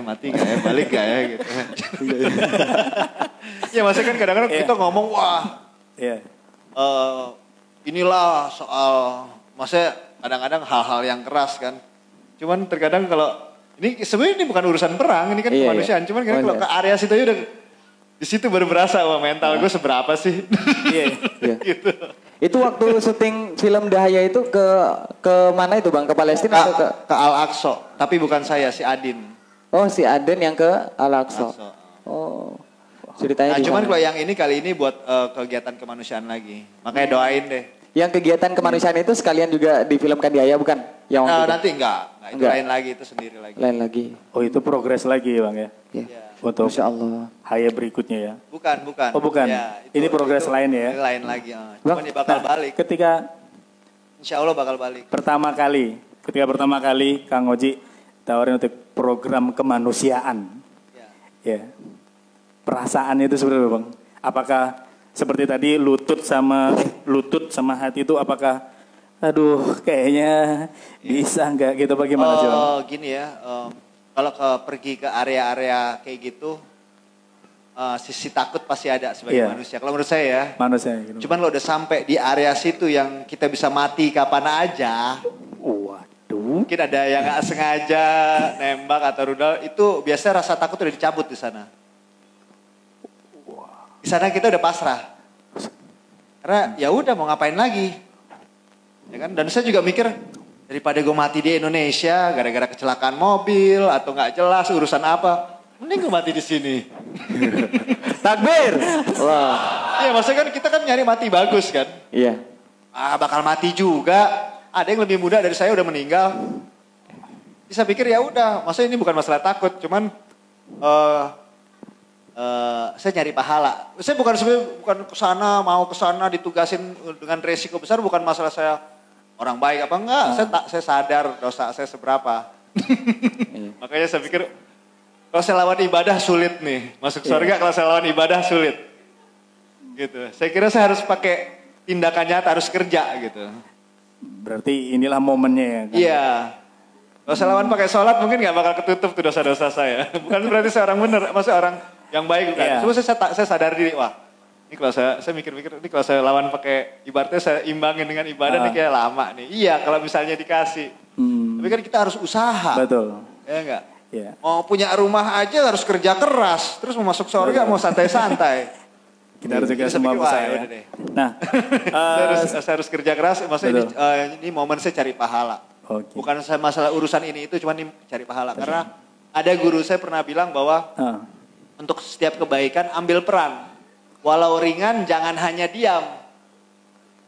Speaker 5: balik nggak ya gitu. Ya maksudnya kan kadang-kadang kita ngomong wah. Inilah soal, maksudnya kadang-kadang hal-hal yang keras kan. Cuman terkadang kalau ini sebenarnya ini bukan urusan perang, ini kan kemanusiaan. Cuman kan kalau ke area situ aja udah di situ baru berasa wah mental gue seberapa sih. Gitu.
Speaker 1: Itu waktu syuting film Dahaya itu ke mana itu Bang? Ke Palestina atau
Speaker 5: ke Al-Aqsa, tapi bukan saya, si Adin.
Speaker 1: Oh, si Adin yang ke Al-Aqsa. Oh. Ceritanya
Speaker 5: cuman kalau yang ini kali ini buat kegiatan kemanusiaan lagi. Makanya doain deh.
Speaker 1: Yang kegiatan kemanusiaan itu sekalian juga difilmkan di Dahaya bukan? Yang
Speaker 5: nanti enggak. Itu lain lagi, itu sendiri lagi.
Speaker 1: Lain lagi.
Speaker 2: Oh, itu progres lagi ya, Bang ya?
Speaker 1: Iya.
Speaker 2: Untuk
Speaker 1: Masya Allah.
Speaker 2: Haya berikutnya ya?
Speaker 5: Bukan.
Speaker 2: Oh bukan,
Speaker 5: Ya,
Speaker 2: ini progres lain ya?
Speaker 5: Ini lain lagi. Cuman dia bakal balik.
Speaker 2: Ketika
Speaker 5: Insya Allah bakal balik.
Speaker 2: Ketika pertama kali Kang Oji tawarin untuk program kemanusiaan. Ya. Perasaan itu sebenarnya Bang. Apakah seperti tadi lutut sama hati itu apakah aduh kayaknya bisa nggak gitu bagaimana sih Bang?
Speaker 5: Gini ya. Kalau pergi ke area-area kayak gitu, sisi takut pasti ada sebagai manusia. Kalau menurut saya ya.
Speaker 2: Manusia. Gitu.
Speaker 5: Cuman lo udah sampai di area situ yang kita bisa mati kapan aja.
Speaker 2: Waduh.
Speaker 5: Mungkin ada yang nggak sengaja nembak atau rudal. Itu biasanya rasa takut udah dicabut di sana. Di sana kita udah pasrah. Karena ya udah mau ngapain lagi. Ya kan? Dan saya juga mikir. Daripada gue mati di Indonesia gara-gara kecelakaan mobil atau nggak jelas urusan apa, mending gue mati di sini.
Speaker 1: Takbir. Wah.
Speaker 5: Iya maksudnya kan kita kan nyari mati bagus kan.
Speaker 1: Iya.
Speaker 5: Bakal mati juga. Ada yang lebih muda dari saya udah meninggal. Bisa pikir ya udah, maksudnya ini bukan masalah takut, cuman saya nyari pahala. Saya bukan kesana mau kesana ditugasin dengan resiko besar, bukan masalah saya. Orang baik apa enggak, saya sadar dosa saya seberapa. Makanya saya pikir, kalau saya lawan ibadah sulit nih. Masuk surga kalau saya lawan ibadah sulit. Gitu. Saya kira saya harus pakai tindakan nyata, harus kerja gitu.
Speaker 2: Berarti inilah momennya ya kan?
Speaker 5: Iya. Kalau saya lawan pakai sholat mungkin gak bakal ketutup tuh dosa-dosa saya. Bukan berarti saya orang benar, maksudnya orang yang baik bukan. Cuma saya sadar diri, wah. Ini kalau saya mikir-mikir, ini kalau saya lawan pakai ibaratnya saya imbangin dengan ibadah nih kayak lama nih. Iya kalau misalnya dikasih. Tapi kan kita harus usaha.
Speaker 2: Betul.
Speaker 5: Ya enggak?
Speaker 2: Iya.
Speaker 5: Mau punya rumah aja harus kerja keras. Terus mau masuk surga mau santai-santai.
Speaker 2: Kita harus juga semua usaha ya. Nah.
Speaker 5: saya harus kerja keras. Maksudnya ini momen saya cari pahala.
Speaker 2: Okay.
Speaker 5: Bukan saya masalah urusan ini itu cuma ini cari pahala. Karena ada guru saya pernah bilang bahwa untuk setiap kebaikan ambil peran. Walau ringan jangan hanya diam.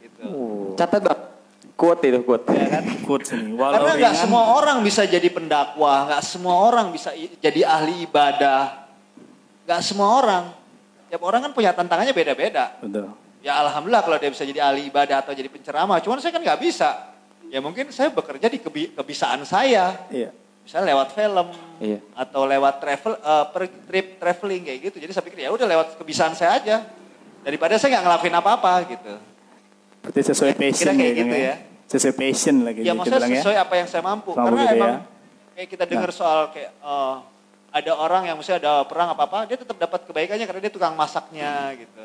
Speaker 5: Gitu.
Speaker 1: Catat Bang. Quote itu quote.
Speaker 5: Ya kan?
Speaker 2: Quote sini.
Speaker 5: Karena nggak semua orang bisa jadi pendakwah, nggak semua orang bisa jadi ahli ibadah, nggak semua orang. Tiap orang kan punya tantangannya beda-beda.
Speaker 2: Betul.
Speaker 5: Ya alhamdulillah kalau dia bisa jadi ahli ibadah atau jadi penceramah. Cuman saya kan nggak bisa. Ya mungkin saya bekerja di kebisaan saya.
Speaker 2: Iya.
Speaker 5: Misalnya lewat film atau lewat trip traveling kayak gitu. Jadi saya pikir ya udah lewat kebisaan saya aja. Daripada saya nggak ngelakuin apa-apa gitu.
Speaker 2: Berarti sesuai passion
Speaker 5: kayak gitu ya.
Speaker 2: Sesuai passion lagi.
Speaker 5: Ya maksudnya sesuai apa yang saya mampu. Karena
Speaker 2: gitu
Speaker 5: emang kayak kita dengar soal kayak ada orang yang misalnya ada perang apa-apa, dia tetap dapat kebaikannya karena dia tukang masaknya gitu.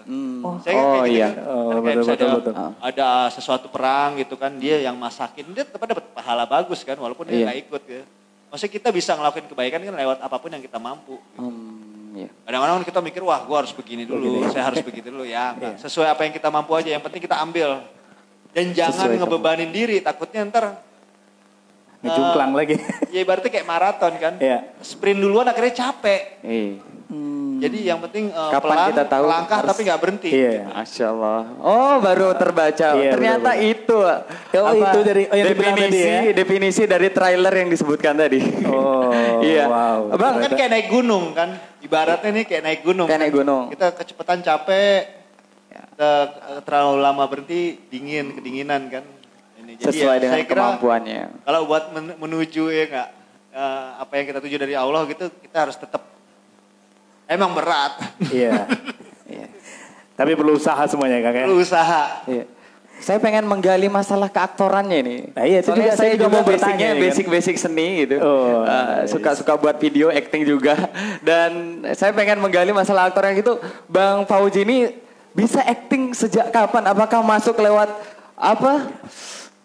Speaker 5: Saya kayak gitu kan. Kayak misalnya ada sesuatu perang gitu kan, dia yang masakin, dia tetap dapat pahala bagus kan walaupun dia nggak ikut gitu. Maksudnya kita bisa ngelakuin kebaikan kan lewat apapun yang kita mampu. Gitu. Kadang-kadang kita mikir, wah gue harus begini dulu, saya harus begitu dulu. Ya, sesuai apa yang kita mampu aja, yang penting kita ambil. Dan jangan ngebebanin diri, takutnya ntar
Speaker 2: ngejungklang lagi.
Speaker 5: Ya ibaratnya kayak maraton kan. Sprint duluan akhirnya capek. Jadi yang penting pelan, kita tahu langkah harus, tapi gak berhenti.
Speaker 1: Iya. Masya Allah. Oh baru terbaca. Ternyata betul. Itu.
Speaker 2: Itu dari
Speaker 1: definisi dari trailer yang disebutkan tadi.
Speaker 2: Oh
Speaker 1: iya.
Speaker 2: Wow.
Speaker 5: Bang kan kayak naik gunung kan. Ibaratnya nih kayak naik gunung.
Speaker 1: Kayak naik gunung.
Speaker 5: Kita kecepatan capek. Kita terlalu lama berhenti kedinginan kan. Jadi
Speaker 1: sesuai dengan
Speaker 5: saya kira,
Speaker 1: kemampuannya.
Speaker 5: Kalau buat menuju ya nggak apa yang kita tuju dari Allah gitu, kita harus tetap emang berat.
Speaker 2: Iya. Tapi perlu usaha semuanya Kang ya.
Speaker 5: Perlu usaha.
Speaker 1: Iya. Saya pengen menggali masalah keaktorannya nih.
Speaker 2: Nah, iya, itu
Speaker 1: Soalnya
Speaker 2: juga saya juga mau bertanya,
Speaker 1: basicnya
Speaker 2: kan?
Speaker 1: basic seni gitu.
Speaker 2: Oh,
Speaker 1: Suka-suka buat video acting juga. Dan saya pengen menggali masalah aktornya gitu. Bang Fauzi ini bisa acting sejak kapan? Apakah masuk lewat apa?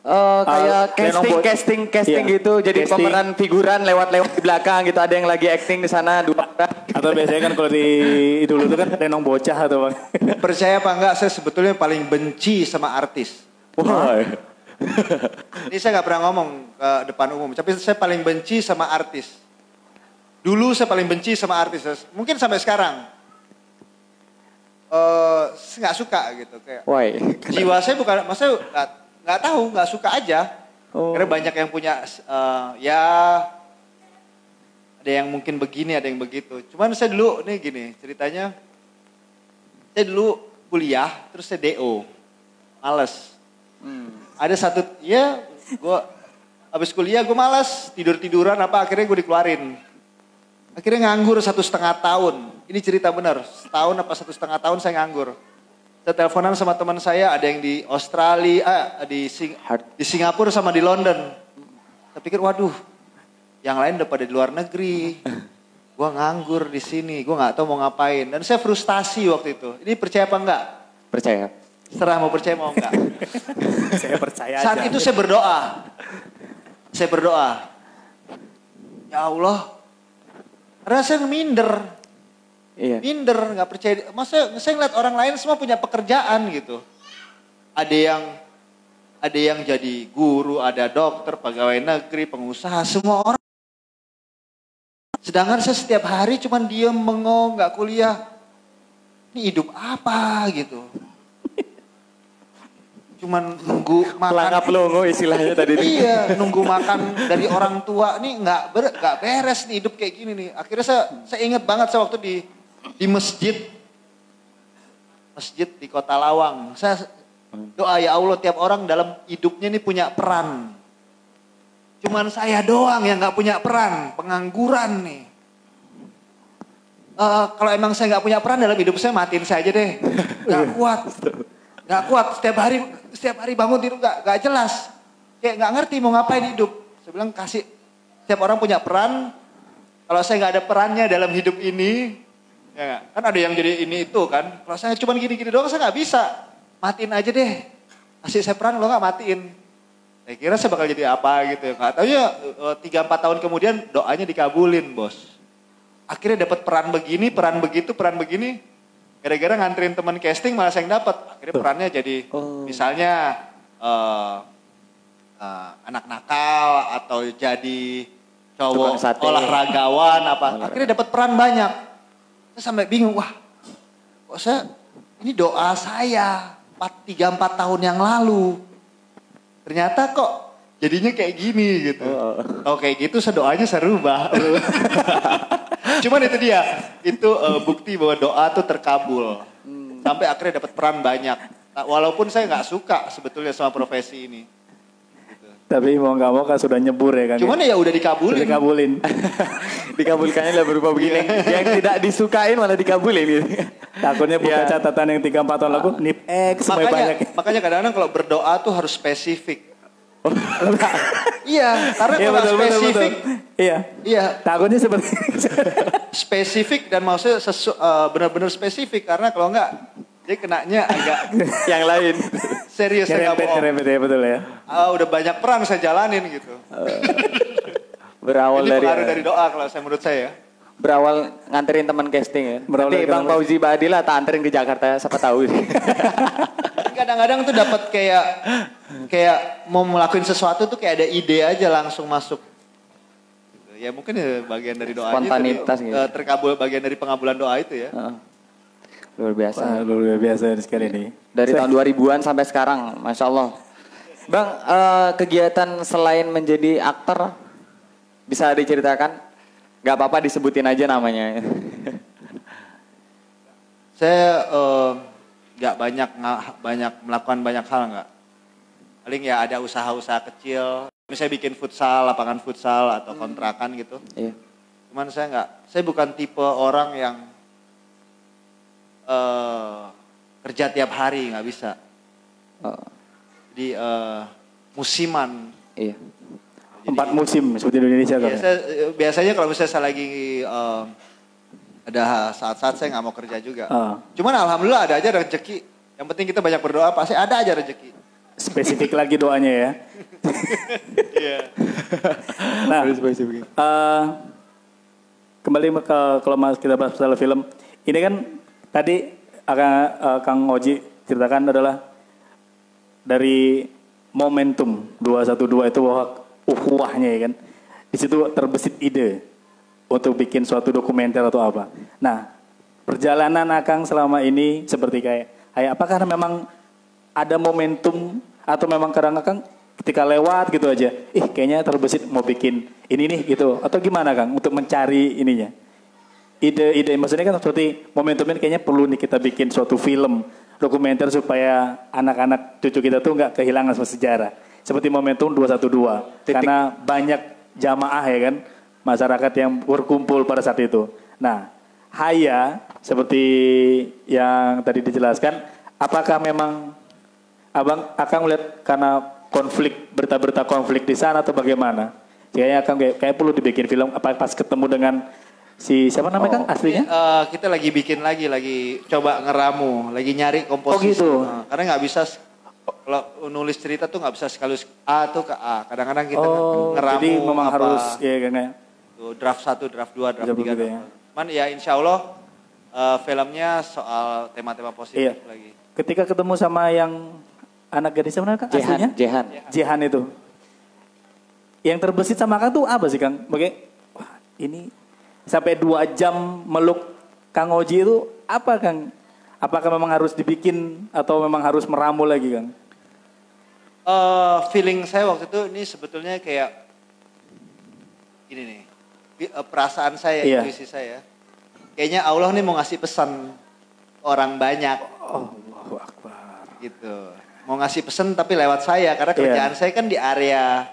Speaker 1: Kayak casting
Speaker 2: iya,
Speaker 1: gitu. Jadi
Speaker 2: casting.
Speaker 1: pemeran figuran lewat di belakang gitu. Ada yang lagi acting di sana dua orang.
Speaker 2: Atau biasanya kan kalau di dulu itu kan lenong bocah atau Bang.
Speaker 5: Percaya apa enggak, saya sebetulnya paling benci sama artis.
Speaker 2: Wah.
Speaker 5: Ini saya nggak pernah ngomong ke depan umum, tapi saya paling benci sama artis. Dulu saya paling benci sama artis, mungkin sampai sekarang. Saya nggak suka gitu kayak.
Speaker 1: Why?
Speaker 5: Jiwa saya bukan, maksudnya nggak tahu, nggak suka aja.
Speaker 1: Oh.
Speaker 5: Karena banyak yang punya, ya ada yang mungkin begini, ada yang begitu. Cuman saya dulu nih gini ceritanya, saya dulu kuliah, terus saya DO, males. Ada satu, ya gue habis kuliah gue malas, tiduran apa akhirnya gue dikeluarin. Akhirnya nganggur 1,5 tahun. Ini cerita benar, setahun apa 1,5 tahun saya nganggur. Saya teleponan sama teman saya, ada yang di Australia, di Singapura sama di London. Saya pikir, waduh, yang lain udah pada di luar negeri. Gue nganggur di sini, gue nggak tahu mau ngapain. Dan saya frustasi waktu itu. Ini percaya apa enggak?
Speaker 1: Percaya.
Speaker 5: Serah mau percaya mau enggak.
Speaker 2: Saya percaya
Speaker 5: Saat
Speaker 2: aja.
Speaker 5: itu saya berdoa. Saya berdoa. Ya Allah. Karena saya minder.
Speaker 1: Iya.
Speaker 5: Minder, nggak percaya. Masa saya ngeliat orang lain semua punya pekerjaan gitu. Ada yang jadi guru, ada dokter, pegawai negeri, pengusaha, semua orang. Sedangkan saya setiap hari cuman diem, bengong, nggak kuliah. Ini hidup apa gitu. Cuman nunggu makan.
Speaker 1: Pelangap longo istilahnya tadi.
Speaker 5: Iya, nunggu makan dari orang tua. Nih nggak beres nih hidup kayak gini nih. Akhirnya saya ingat banget saya waktu di masjid di Kota Lawang. Saya doa, ya Allah, tiap orang dalam hidupnya ini punya peran. Cuman saya doang yang nggak punya peran, pengangguran nih. Kalau emang saya nggak punya peran dalam hidup saya, matiin saya aja deh. Nggak kuat. Setiap hari bangun tidur nggak jelas. Kayak nggak ngerti mau ngapain hidup. Saya bilang kasih, setiap orang punya peran. Kalau saya nggak ada perannya dalam hidup ini, ya kan ada yang jadi ini itu kan. Kalau saya cuma gini-gini doang, saya nggak bisa. Matiin aja deh. Kasih saya peran, lo nggak matiin. Saya kira saya bakal jadi apa gitu. Nggak tahu ya, 3-4 tahun kemudian doanya dikabulin, bos. Akhirnya dapat peran begini, peran begitu, peran begini. Gara-gara nganterin teman casting malah saya yang dapat. Akhirnya perannya jadi misalnya anak nakal atau jadi cowok olahragawan apa. Akhirnya dapat peran banyak. Saya sampai bingung, wah kok ini doa saya 3-4 tahun yang lalu. Ternyata kok jadinya kayak gini gitu. Kalau kayak gitu doanya saya rubah. Cuman itu dia, itu bukti bahwa doa tuh terkabul. Sampai akhirnya dapat peran banyak. Nah, walaupun saya nggak suka sebetulnya sama profesi ini. Gitu.
Speaker 2: Tapi mau nggak mau kan sudah nyebur ya kan.
Speaker 5: Cuman ya udah dikabulin.
Speaker 2: Udah dikabulin.
Speaker 1: Dikabulkannya lah berupa begini. Yang tidak disukain malah dikabulin gitu.
Speaker 2: Takutnya buka catatan yang 3-4 tahun lalu, nip X semuanya banyak.
Speaker 5: Makanya kadang-kadang kalau berdoa tuh harus spesifik. Iya, karena kalau spesifik. Iya.
Speaker 2: Takutnya seperti
Speaker 5: spesifik dan maksudnya benar-benar spesifik karena kalau enggak dia kenanya agak
Speaker 1: yang lain.
Speaker 5: Serius saya nggak bohong.
Speaker 2: Nyerempet ya betul ya.
Speaker 5: Udah banyak peran saya jalanin gitu.
Speaker 1: Berawal
Speaker 5: ini dari doa kalau menurut saya.
Speaker 1: Berawal nganterin teman casting ya. Nanti Bang Fauzi Badila tak anterin ke Jakarta, siapa tahu.
Speaker 5: Kadang-kadang tuh dapat kayak mau melakukan sesuatu tuh kayak ada ide aja langsung masuk. Ya mungkin ya bagian dari doa
Speaker 1: spontanitas
Speaker 5: itu,
Speaker 1: gitu.
Speaker 5: terkabul bagian dari pengabulan doa itu ya.
Speaker 1: Luar biasa.
Speaker 2: Luar biasa sekali ini.
Speaker 1: Dari tahun 2000-an sampai sekarang, Masya Allah. Bang, kegiatan selain menjadi aktor bisa diceritakan? Gak apa-apa disebutin aja namanya.
Speaker 5: Saya nggak banyak melakukan banyak hal nggak. Paling ya ada usaha-usaha kecil. Misalnya bikin futsal, lapangan futsal atau kontrakan gitu.
Speaker 1: Iya.
Speaker 5: Cuman saya bukan tipe orang yang kerja tiap hari, nggak bisa. di musiman.
Speaker 1: Iya.
Speaker 2: Jadi, 4 musim seperti di Indonesia kan?
Speaker 5: Biasanya kalau misalnya saya lagi ada saat-saat saya nggak mau kerja juga. Cuman alhamdulillah ada aja rezeki. Yang penting kita banyak berdoa, pasti ada aja rezeki.
Speaker 2: Spesifik lagi doanya ya. Nah, kembali ke kalau kita bahas soal film, ini kan tadi Kang Oji ceritakan adalah dari momentum 212 itu bahwa ukhuwahnya ya kan. Di situ terbesit ide untuk bikin suatu dokumenter atau apa. Nah, perjalanan Akang selama ini seperti kayak apakah memang ada momentum atau memang kadang Akang ketika lewat gitu aja, kayaknya terbesit mau bikin ini nih gitu, atau gimana Kang untuk mencari ininya? Ide maksudnya kan seperti momentumnya kayaknya perlu nih kita bikin suatu film dokumenter supaya anak-anak cucu kita tuh nggak kehilangan sejarah. Seperti momentum 212. Karena banyak jamaah ya kan, masyarakat yang berkumpul pada saat itu. Nah, Haya seperti yang tadi dijelaskan, apakah memang Abang akan melihat karena konflik, berita-berita konflik di sana atau bagaimana? Kayaknya akan kayak perlu dibikin film apa pas ketemu dengan si siapa namanya Kang aslinya?
Speaker 5: Kita lagi bikin lagi coba ngeramu, lagi nyari komposisi.
Speaker 2: Oh gitu.
Speaker 5: Karena nggak bisa kalau nulis cerita tuh nggak bisa sekaligus A tuh ke A. Kadang-kadang kita ngeramu.
Speaker 2: Jadi memang
Speaker 5: apa,
Speaker 2: harus ya kayaknya.
Speaker 5: Draft 1, draft 2, draft 3.
Speaker 2: Gitu ya.
Speaker 5: Cuman ya insya Allah filmnya soal tema-tema positif lagi.
Speaker 2: Ketika ketemu sama yang anak gadis mana Kang aslinya? Jehan itu. Yang terbesit sama Kang tuh apa sih Kang? Wah ini sampai 2 jam meluk Kang Oji itu apa Kang? Apakah memang harus dibikin atau memang harus meramu lagi Kang?
Speaker 5: Feeling saya waktu itu ini sebetulnya kayak ini nih. Perasaan saya, intuisi saya. Kayaknya Allah nih mau ngasih pesan orang banyak.
Speaker 2: Allahu Akbar.
Speaker 5: Gitu. Mau ngasih pesan tapi lewat saya karena kerjaan saya kan di area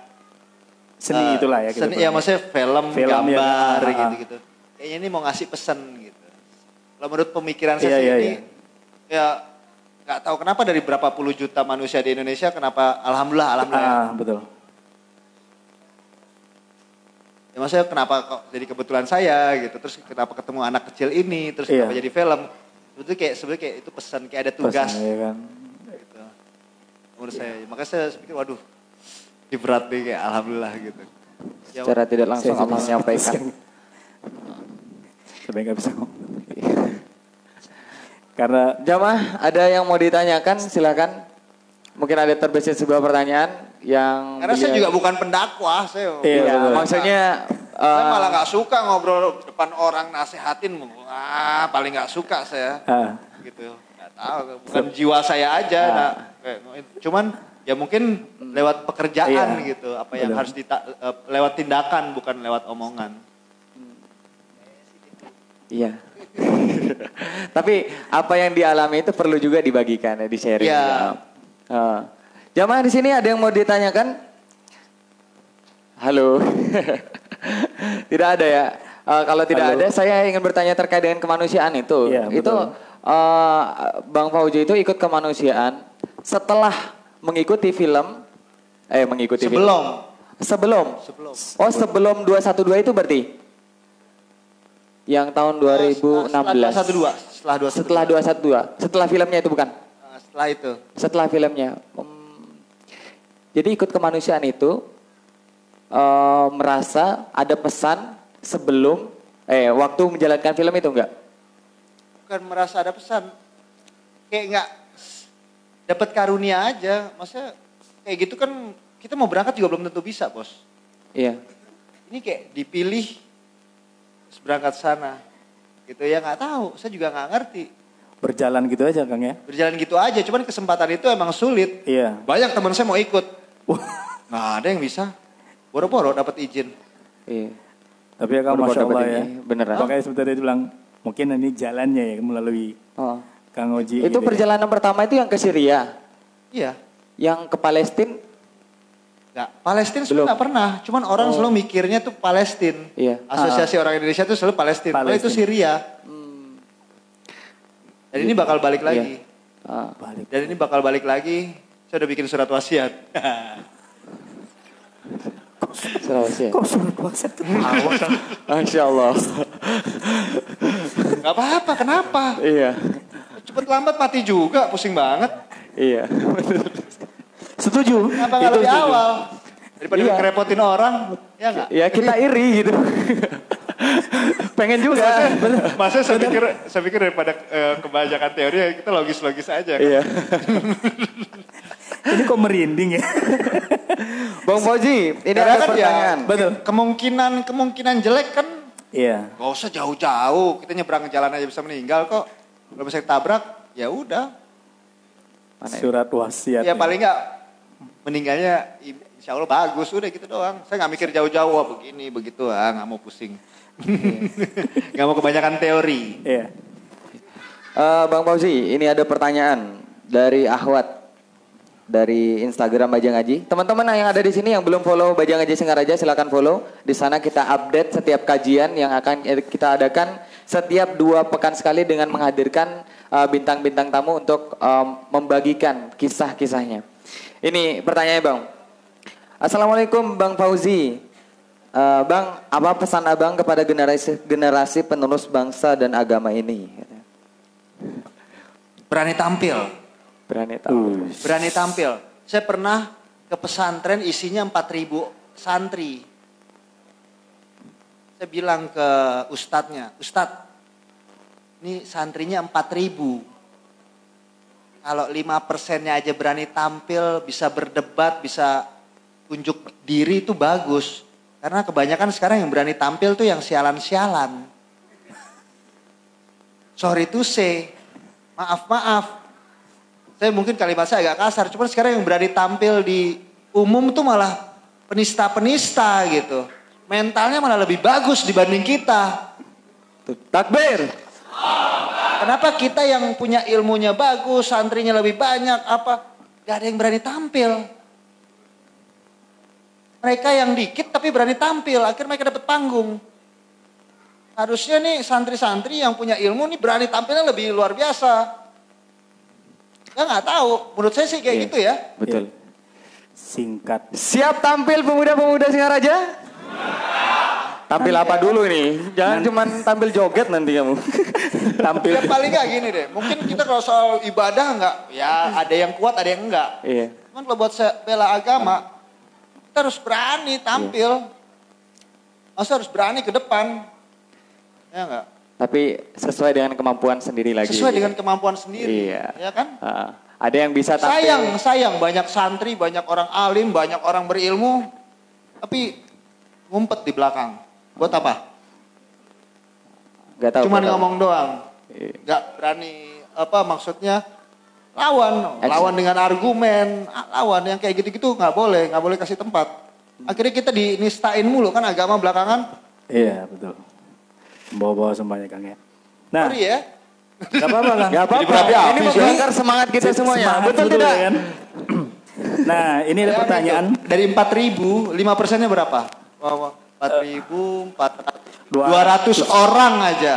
Speaker 2: seni itulah ya.
Speaker 5: Seni ya maksudnya film gambar gitu-gitu. Kayaknya ini mau ngasih pesan gitu. Kalau menurut pemikiran saya ini ya nggak tahu kenapa dari berapa puluh juta manusia di Indonesia kenapa alhamdulillah.
Speaker 2: Betul.
Speaker 5: Ya maksudnya kenapa kok jadi kebetulan saya gitu. Terus kenapa ketemu anak kecil ini terus kenapa jadi film. Sebenarnya kayak itu pesan kayak ada tugas.
Speaker 2: Pesan, ya kan.
Speaker 5: Gitu. Menurut saya. Makanya saya pikir waduh ini berat nih kayak alhamdulillah gitu.
Speaker 1: Secara tidak langsung Allah menyampaikan.
Speaker 2: Sampai nggak bisa ngomong. Karena
Speaker 1: jamaah ada yang mau ditanyakan silakan. Mungkin ada terbesit sebuah pertanyaan yang
Speaker 5: karena saya juga bukan pendakwah saya.
Speaker 1: Iya, maksudnya
Speaker 5: saya malah nggak suka ngobrol depan orang nasehatin. Paling nggak suka saya. Gitu. Nggak tahu, bukan jiwa saya aja. Cuman ya mungkin lewat pekerjaan gitu. Apa yang harus lewat tindakan bukan lewat omongan.
Speaker 1: Iya. Tapi apa yang dialami itu perlu juga dibagikan ya, di-sharing.
Speaker 5: Iya.
Speaker 1: Jamaah di sini ada yang mau ditanyakan? Halo. Tidak ada ya. Kalau tidak ada, saya ingin bertanya terkait dengan kemanusiaan itu.
Speaker 2: Ya,
Speaker 1: itu Bang Fauzi itu ikut kemanusiaan setelah mengikuti film. Sebelum. Oh, sebelum 212 itu berarti? Yang tahun 2016. Setelah 212. Setelah filmnya itu bukan?
Speaker 5: Setelah itu.
Speaker 1: Setelah filmnya. Jadi ikut kemanusiaan itu merasa ada pesan sebelum waktu menjalankan film itu enggak?
Speaker 5: Bukan merasa ada pesan. Kayak enggak dapat karunia aja. Maksudnya kayak gitu kan kita mau berangkat juga belum tentu bisa, Bos.
Speaker 1: Iya.
Speaker 5: Ini kayak dipilih terus berangkat sana. Gitu ya nggak tahu, saya juga nggak ngerti.
Speaker 2: Berjalan gitu aja Kang ya?
Speaker 5: Berjalan gitu aja, cuman kesempatan itu emang sulit.
Speaker 2: Iya.
Speaker 5: Banyak teman saya mau ikut. Nggak ada yang bisa. Boro-boro dapat izin.
Speaker 1: Iya.
Speaker 2: Tapi ya Kang Masya Allah ya.
Speaker 1: Beneran.
Speaker 2: Makanya sebenarnya dia bilang, mungkin ini jalannya ya melalui Kang Oji.
Speaker 1: Itu
Speaker 2: gitu
Speaker 1: perjalanan pertama itu yang ke Syria?
Speaker 5: Iya.
Speaker 1: Yang ke Palestina?
Speaker 5: Nggak, Palestina sebenarnya nggak pernah. Cuman orang selalu mikirnya tuh Palestina.
Speaker 1: Iya.
Speaker 5: Asosiasi orang Indonesia tuh selalu Palestina. Kalau itu Syria. Dan ini bakal balik lagi. Dan ini bakal balik lagi Saya udah bikin surat wasiat.
Speaker 1: Surat wasiat.
Speaker 2: Kok surat wasiat tuh?
Speaker 1: Masya Allah.
Speaker 5: Gak apa-apa, kenapa?
Speaker 1: Iya.
Speaker 5: Cepet lambat mati juga, pusing banget.
Speaker 1: Iya.
Speaker 2: Setuju.
Speaker 5: Kenapa gak lebih awal? Daripada
Speaker 1: Iya.
Speaker 5: ngerepotin orang, ya gak?
Speaker 1: Ya kita iri gitu. Pengen juga.
Speaker 5: Masa saya pikir daripada kebanyakan teori ya kita logis-logis aja. Kan?
Speaker 1: Iya.
Speaker 2: Ini kok merinding ya?
Speaker 1: Bang Fauzi, ini
Speaker 5: Karena
Speaker 1: ada
Speaker 5: kan
Speaker 1: pertanyaan.
Speaker 2: Betul.
Speaker 5: Kemungkinan jelek kan
Speaker 2: Iya.
Speaker 5: gak usah jauh-jauh. Kita nyebrang ke jalan aja bisa meninggal kok. Kalau bisa tabrak, ya udah.
Speaker 2: Surat wasiat.
Speaker 5: Ya paling nggak meninggalnya insya Allah bagus. Udah gitu doang. Saya nggak mikir jauh-jauh. Wah begini, begitu. Nggak mau pusing. Nggak mau kebanyakan teori.
Speaker 2: Iya.
Speaker 1: Bang Fauzi, ini ada pertanyaan dari Ahwat dari Instagram Baja Ngaji. Teman-teman yang ada di sini yang belum follow Baja Ngaji Singaraja, silakan follow. Di sana kita update setiap kajian yang akan kita adakan setiap 2 pekan sekali dengan menghadirkan bintang-bintang tamu untuk membagikan kisah-kisahnya. Ini pertanyaannya Bang. Assalamualaikum Bang Fauzi. Bang, apa pesan Abang kepada generasi penerus bangsa dan agama ini?
Speaker 5: Berani tampil.
Speaker 1: Berani tahu.
Speaker 5: Berani tampil. Saya pernah ke pesantren isinya 4.000 santri. Saya bilang ke ustadznya, Ustadz, ini santrinya 4.000. Kalau 5%-nya aja berani tampil, bisa berdebat, bisa tunjuk diri itu bagus. Karena kebanyakan sekarang yang berani tampil tuh yang sialan-sialan. Sorry to say, maaf. Saya mungkin kalimat saya agak kasar, cuman sekarang yang berani tampil di umum tuh malah penista-penista gitu. Mentalnya malah lebih bagus dibanding kita.
Speaker 1: Takbir.
Speaker 5: Kenapa kita yang punya ilmunya bagus, santrinya lebih banyak, gak ada yang berani tampil. Mereka yang dikit tapi berani tampil, akhirnya mereka dapat panggung. Harusnya nih santri-santri yang punya ilmu nih berani tampilnya lebih luar biasa. Ya nggak tahu, menurut saya sih kayak gitu ya.
Speaker 1: Betul.
Speaker 2: Singkat.
Speaker 1: Siap tampil pemuda-pemuda Singaraja? Tampil apa dulu ini? Jangan cuman tampil joget nanti kamu.
Speaker 5: Ya paling nggak gini deh, mungkin kita kalau soal ibadah nggak, ya ada yang kuat ada yang enggak.
Speaker 1: Iya.
Speaker 5: Cuman kalau buat bela agama, kita harus berani tampil. Masa harus berani ke depan. Ya enggak?
Speaker 1: Tapi sesuai dengan kemampuan sendiri lagi.
Speaker 5: Sesuai dengan kemampuan sendiri.
Speaker 1: Iya.
Speaker 5: Ya kan?
Speaker 1: Ada yang bisa tampil.
Speaker 5: Sayang banyak santri, banyak orang alim, banyak orang berilmu. Tapi ngumpet di belakang. Buat apa?
Speaker 1: Gak tahu.
Speaker 5: Cuman ngomong doang.
Speaker 1: Iya.
Speaker 5: Gak berani, maksudnya lawan dengan argumen, lawan yang kayak gitu-gitu nggak boleh kasih tempat. Akhirnya kita dinistain mulu kan agama belakangan.
Speaker 2: Iya betul. Bawa-bawa semuanya Kang ya. Nah,
Speaker 5: Sorry ya.
Speaker 2: gak apa-apa Kang.
Speaker 1: Gak apa-apa. Ini membakar semangat kita semuanya.
Speaker 2: Semangat
Speaker 1: Betul
Speaker 2: dulu,
Speaker 1: tidak?
Speaker 2: ya kan? Nah, ini ada pertanyaan.
Speaker 5: Dari 4.000, 5%-nya berapa? 4.400. 200 orang aja.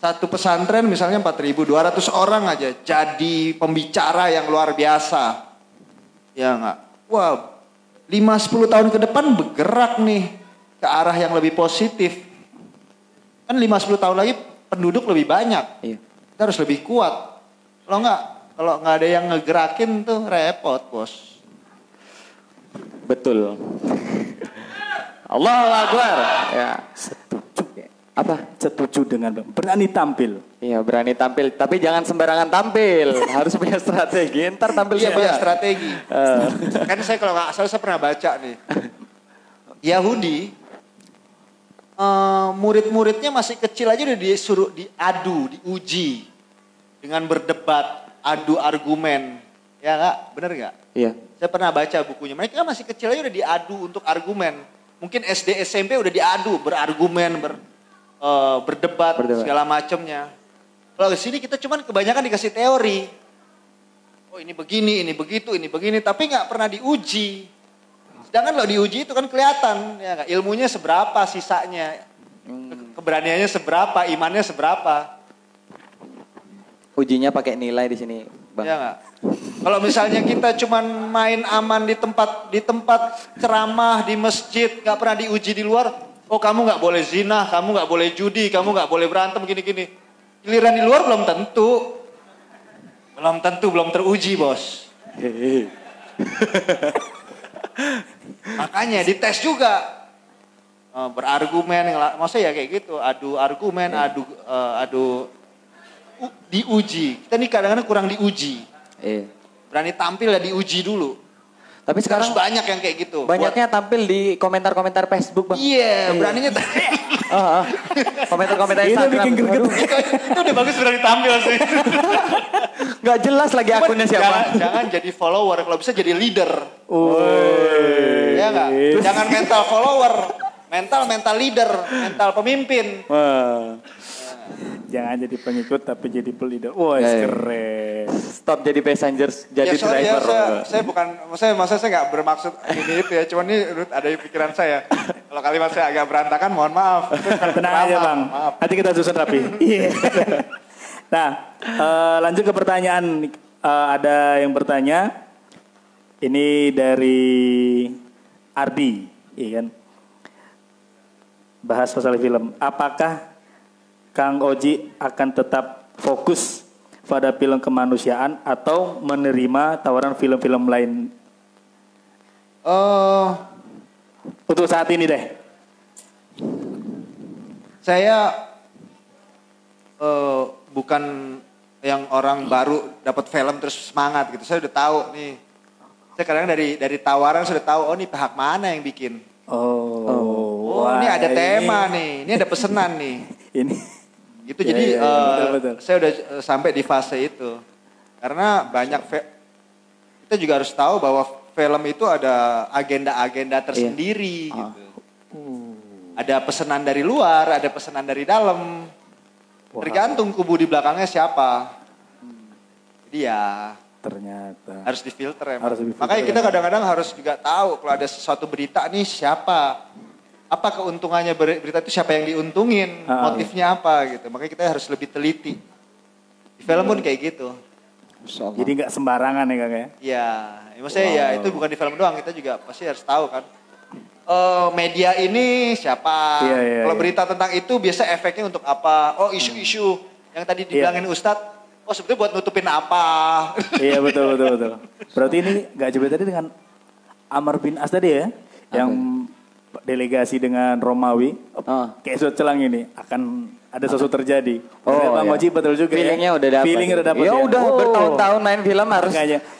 Speaker 5: Satu pesantren misalnya 4.200 orang aja. Jadi pembicara yang luar biasa. Ya enggak? Wah, 5-10 tahun ke depan bergerak nih ke arah yang lebih positif. Kan 5-10 tahun lagi penduduk lebih banyak.
Speaker 1: Iya.
Speaker 5: Kita harus lebih kuat. Kalau nggak ada yang ngegerakin tuh repot, Bos.
Speaker 1: Betul. Allahu Akbar. Ya.
Speaker 2: Setuju.
Speaker 1: Apa?
Speaker 2: Setuju dengan Bang. Berani tampil.
Speaker 1: Iya, berani tampil. Tapi jangan sembarangan tampil. Harus punya strategi. Ntar tampil
Speaker 5: Iya, punya
Speaker 1: sembarangan.
Speaker 5: strategi. Kan saya kalau nggak salah saya pernah baca nih. Yahudi murid-muridnya masih kecil aja udah disuruh diadu, diuji dengan berdebat, adu argumen, ya nggak, bener nggak?
Speaker 1: Iya.
Speaker 5: Saya pernah baca bukunya. Mereka masih kecil aja udah diadu untuk argumen. Mungkin SD SMP udah diadu, berargumen, berdebat, segala macamnya. Kalau di sini kita cuman kebanyakan dikasih teori. Oh ini begini, ini begitu, ini begini, tapi nggak pernah diuji. Sedangkan kalau diuji itu kan kelihatan, ya gak? Ilmunya seberapa sisanya, keberaniannya seberapa, imannya seberapa.
Speaker 1: Ujinya pakai nilai di sini, Bang.
Speaker 5: Ya nggak? Kalau misalnya kita cuman main aman di tempat ceramah di masjid, nggak pernah diuji di luar. Oh kamu nggak boleh zina, kamu nggak boleh judi, kamu nggak boleh berantem gini-gini. Giliran di luar belum tentu, belum teruji bos. Makanya dites juga. Berargumen, maksudnya ya kayak gitu, adu argumen, diuji. Kita nih kadang-kadang kurang diuji. Berani tampil ya diuji dulu.
Speaker 1: Tapi sekarang
Speaker 5: harus banyak yang kayak gitu.
Speaker 1: Banyaknya tampil di komentar-komentar Facebook, Bang.
Speaker 5: Iya, beraninya
Speaker 1: komentar-komentar
Speaker 2: Itu
Speaker 1: Instagram.
Speaker 2: bikin greget.
Speaker 5: itu udah bagus berani tampil sih.
Speaker 1: Gak jelas lagi akunnya siapa.
Speaker 5: Jangan jadi follower, kalau bisa jadi leader. Ya enggak?
Speaker 2: Iya.
Speaker 5: Jangan mental follower. Mental leader, mental pemimpin.
Speaker 2: Wah. Jangan jadi pengikut tapi jadi leader. Wah, keren.
Speaker 1: Stop jadi passengers, jadi
Speaker 5: sorry
Speaker 1: driver.
Speaker 5: saya bukan, saya nggak bermaksud ini itu ya. Cuman ini ada di pikiran saya. Kalau kalimat saya agak berantakan, mohon maaf.
Speaker 2: Tenang aja Bang.
Speaker 5: Maaf.
Speaker 2: Nanti kita susun rapi. Nah, lanjut ke pertanyaan. Ada yang bertanya. Ini dari Ardi, iya kan? Bahas masalah film. Apakah Kang Oji akan tetap fokus pada film kemanusiaan atau menerima tawaran film-film lain? Untuk saat ini deh.
Speaker 5: Saya bukan yang orang baru dapat film terus semangat gitu. Saya udah tahu nih. Saya kadang dari tawaran sudah tahu, oh ini pihak mana yang bikin.
Speaker 2: Wah,
Speaker 5: ini ada tema nih, ini ada pesanan nih.
Speaker 2: Ini.
Speaker 5: Gitu jadi
Speaker 2: betul.
Speaker 5: saya udah sampai di fase itu. Karena banyak kita juga harus tahu bahwa film itu ada agenda-agenda tersendiri gitu. Ada pesanan dari luar, ada pesanan dari dalam. Tergantung kubu di belakangnya siapa. Jadi ya
Speaker 2: ternyata
Speaker 5: harus difilter emang.
Speaker 2: Harus difilter,
Speaker 5: Makanya kita kadang-kadang harus juga tahu kalau ada sesuatu berita nih siapa. Apa keuntungannya berita itu, siapa yang diuntungin, motifnya apa gitu. Makanya kita harus lebih teliti. Di film pun kayak gitu.
Speaker 2: Jadi nggak sembarangan ya Kang ya?
Speaker 5: Iya, maksudnya ya itu bukan di film doang, kita juga pasti harus tahu kan. Media ini siapa? Kalau berita tentang itu biasa efeknya untuk apa? Oh isu-isu yang tadi dibilangin Ustadz. Oh sebetulnya buat nutupin apa?
Speaker 2: Iya betul. Berarti ini nggak jauh tadi dengan Amr bin As tadi ya, yang delegasi dengan Romawi. Kayak suatu celang ini akan ada sesuatu terjadi. Bang Oji betul juga.
Speaker 1: Feelingnya udah dapat.
Speaker 2: Feeling udah dapat.
Speaker 1: Ya udah bertahun-tahun main film harus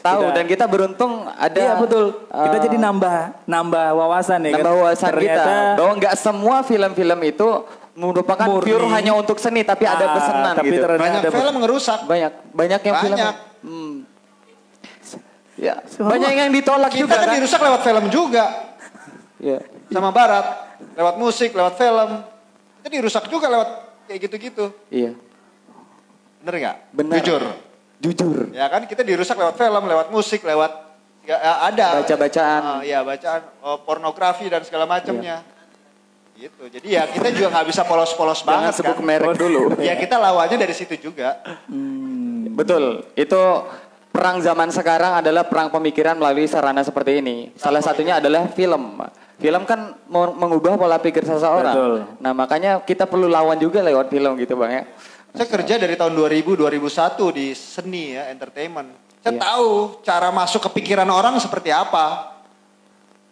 Speaker 1: tahu dan kita beruntung ada.
Speaker 2: Iya betul. Kita jadi nambah wawasan ya.
Speaker 1: Nambah wawasan kita. Bahwa nggak semua film-film itu merupakan pure hanya untuk seni, tapi ada pesanan
Speaker 2: tapi
Speaker 1: gitu.
Speaker 5: Banyak film ngerusak.
Speaker 1: Banyak yang film. Ya, banyak yang ditolak
Speaker 5: kita
Speaker 1: juga
Speaker 5: kan. Kita dirusak lewat film juga.
Speaker 1: Iya.
Speaker 5: Sama barat, lewat musik, lewat film. Kita dirusak juga lewat kayak gitu-gitu.
Speaker 1: Iya.
Speaker 5: Bener nggak?
Speaker 1: Bener. Jujur.
Speaker 5: Ya kan kita dirusak lewat film, lewat musik, lewat ada
Speaker 1: baca-bacaan.
Speaker 5: Bacaan, pornografi dan segala macamnya. Gitu. Jadi ya kita juga nggak bisa polos-polos banget
Speaker 1: sebut
Speaker 5: kan.
Speaker 1: merek dulu.
Speaker 5: Ya kita lawannya dari situ juga.
Speaker 1: Betul. Itu perang zaman sekarang adalah perang pemikiran melalui sarana seperti ini. Salah satunya adalah film. Film kan mengubah pola pikir seseorang.
Speaker 2: Betul.
Speaker 1: Nah makanya kita perlu lawan juga lewat film gitu Bang ya.
Speaker 5: Saya kerja dari tahun 2000-2001 di seni ya, entertainment. Saya tahu cara masuk ke pikiran orang seperti apa.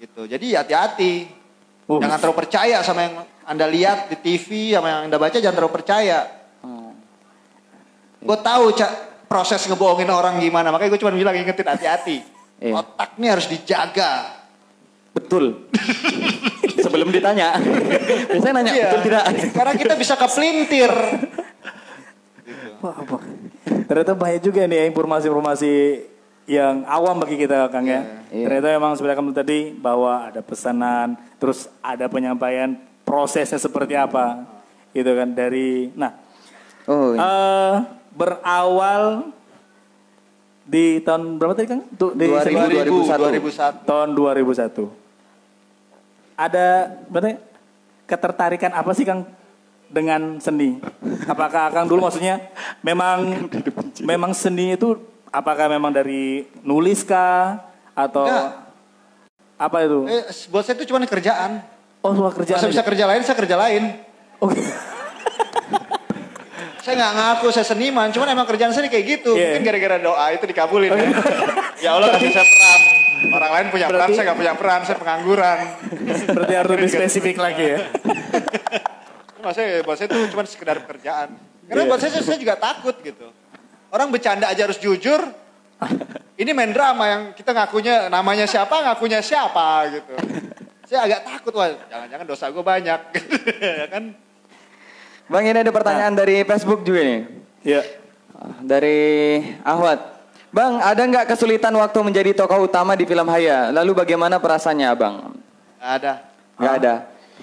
Speaker 5: Gitu. Jadi hati-hati. Jangan terlalu percaya sama yang Anda lihat di TV, sama yang Anda baca jangan terlalu percaya. Gue tahu proses ngebohongin orang gimana, makanya gue cuma bilang ingetin hati-hati. Otak ini harus dijaga.
Speaker 1: Betul. Sebelum ditanya. Biasanya nanya betul tidak?
Speaker 5: Karena kita bisa kepelintir.
Speaker 2: Wah, ternyata banyak juga nih informasi-informasi yang awam bagi kita Kang ya. Ternyata memang sebenarnya kamu tadi bahwa ada pesanan, terus ada penyampaian prosesnya seperti apa, gitu kan dari. Nah, berawal di tahun berapa tadi Kang? Di
Speaker 5: 2001.
Speaker 2: Tahun 2001. Ada berarti ketertarikan apa sih Kang dengan seni? Apakah Kang dulu maksudnya memang seni itu apakah memang dari nulis kah atau
Speaker 5: Enggak.
Speaker 2: apa itu?
Speaker 5: Buat saya itu cuma kerjaan.
Speaker 2: Oh, soal kerjaan.
Speaker 5: Kalau saya bisa kerja lain, saya kerja lain.
Speaker 2: Oke.
Speaker 5: Saya nggak ngaku saya seniman, cuman emang kerjaan saya kayak gitu.
Speaker 2: Yeah.
Speaker 5: Mungkin gara-gara doa itu dikabulin. Kan? Ya Allah kasih saya peran. Orang lain punya peran, saya nggak punya peran, saya pengangguran.
Speaker 2: Berarti harus lebih spesifik lagi ya.
Speaker 5: Buat saya itu cuma sekedar pekerjaan. Karena buat saya juga takut gitu. Orang bercanda aja harus jujur. Ini main drama yang kita ngakunya namanya siapa gitu. Saya agak takut, wah jangan-jangan dosa gue banyak. Ya kan?
Speaker 1: Bang, ini ada pertanyaan dari Facebook juga nih.
Speaker 2: Ya.
Speaker 1: Dari Ahwat. Bang, ada nggak kesulitan waktu menjadi tokoh utama di film Haya? Lalu bagaimana perasaannya, Bang?
Speaker 5: Ada.
Speaker 1: Nggak ada.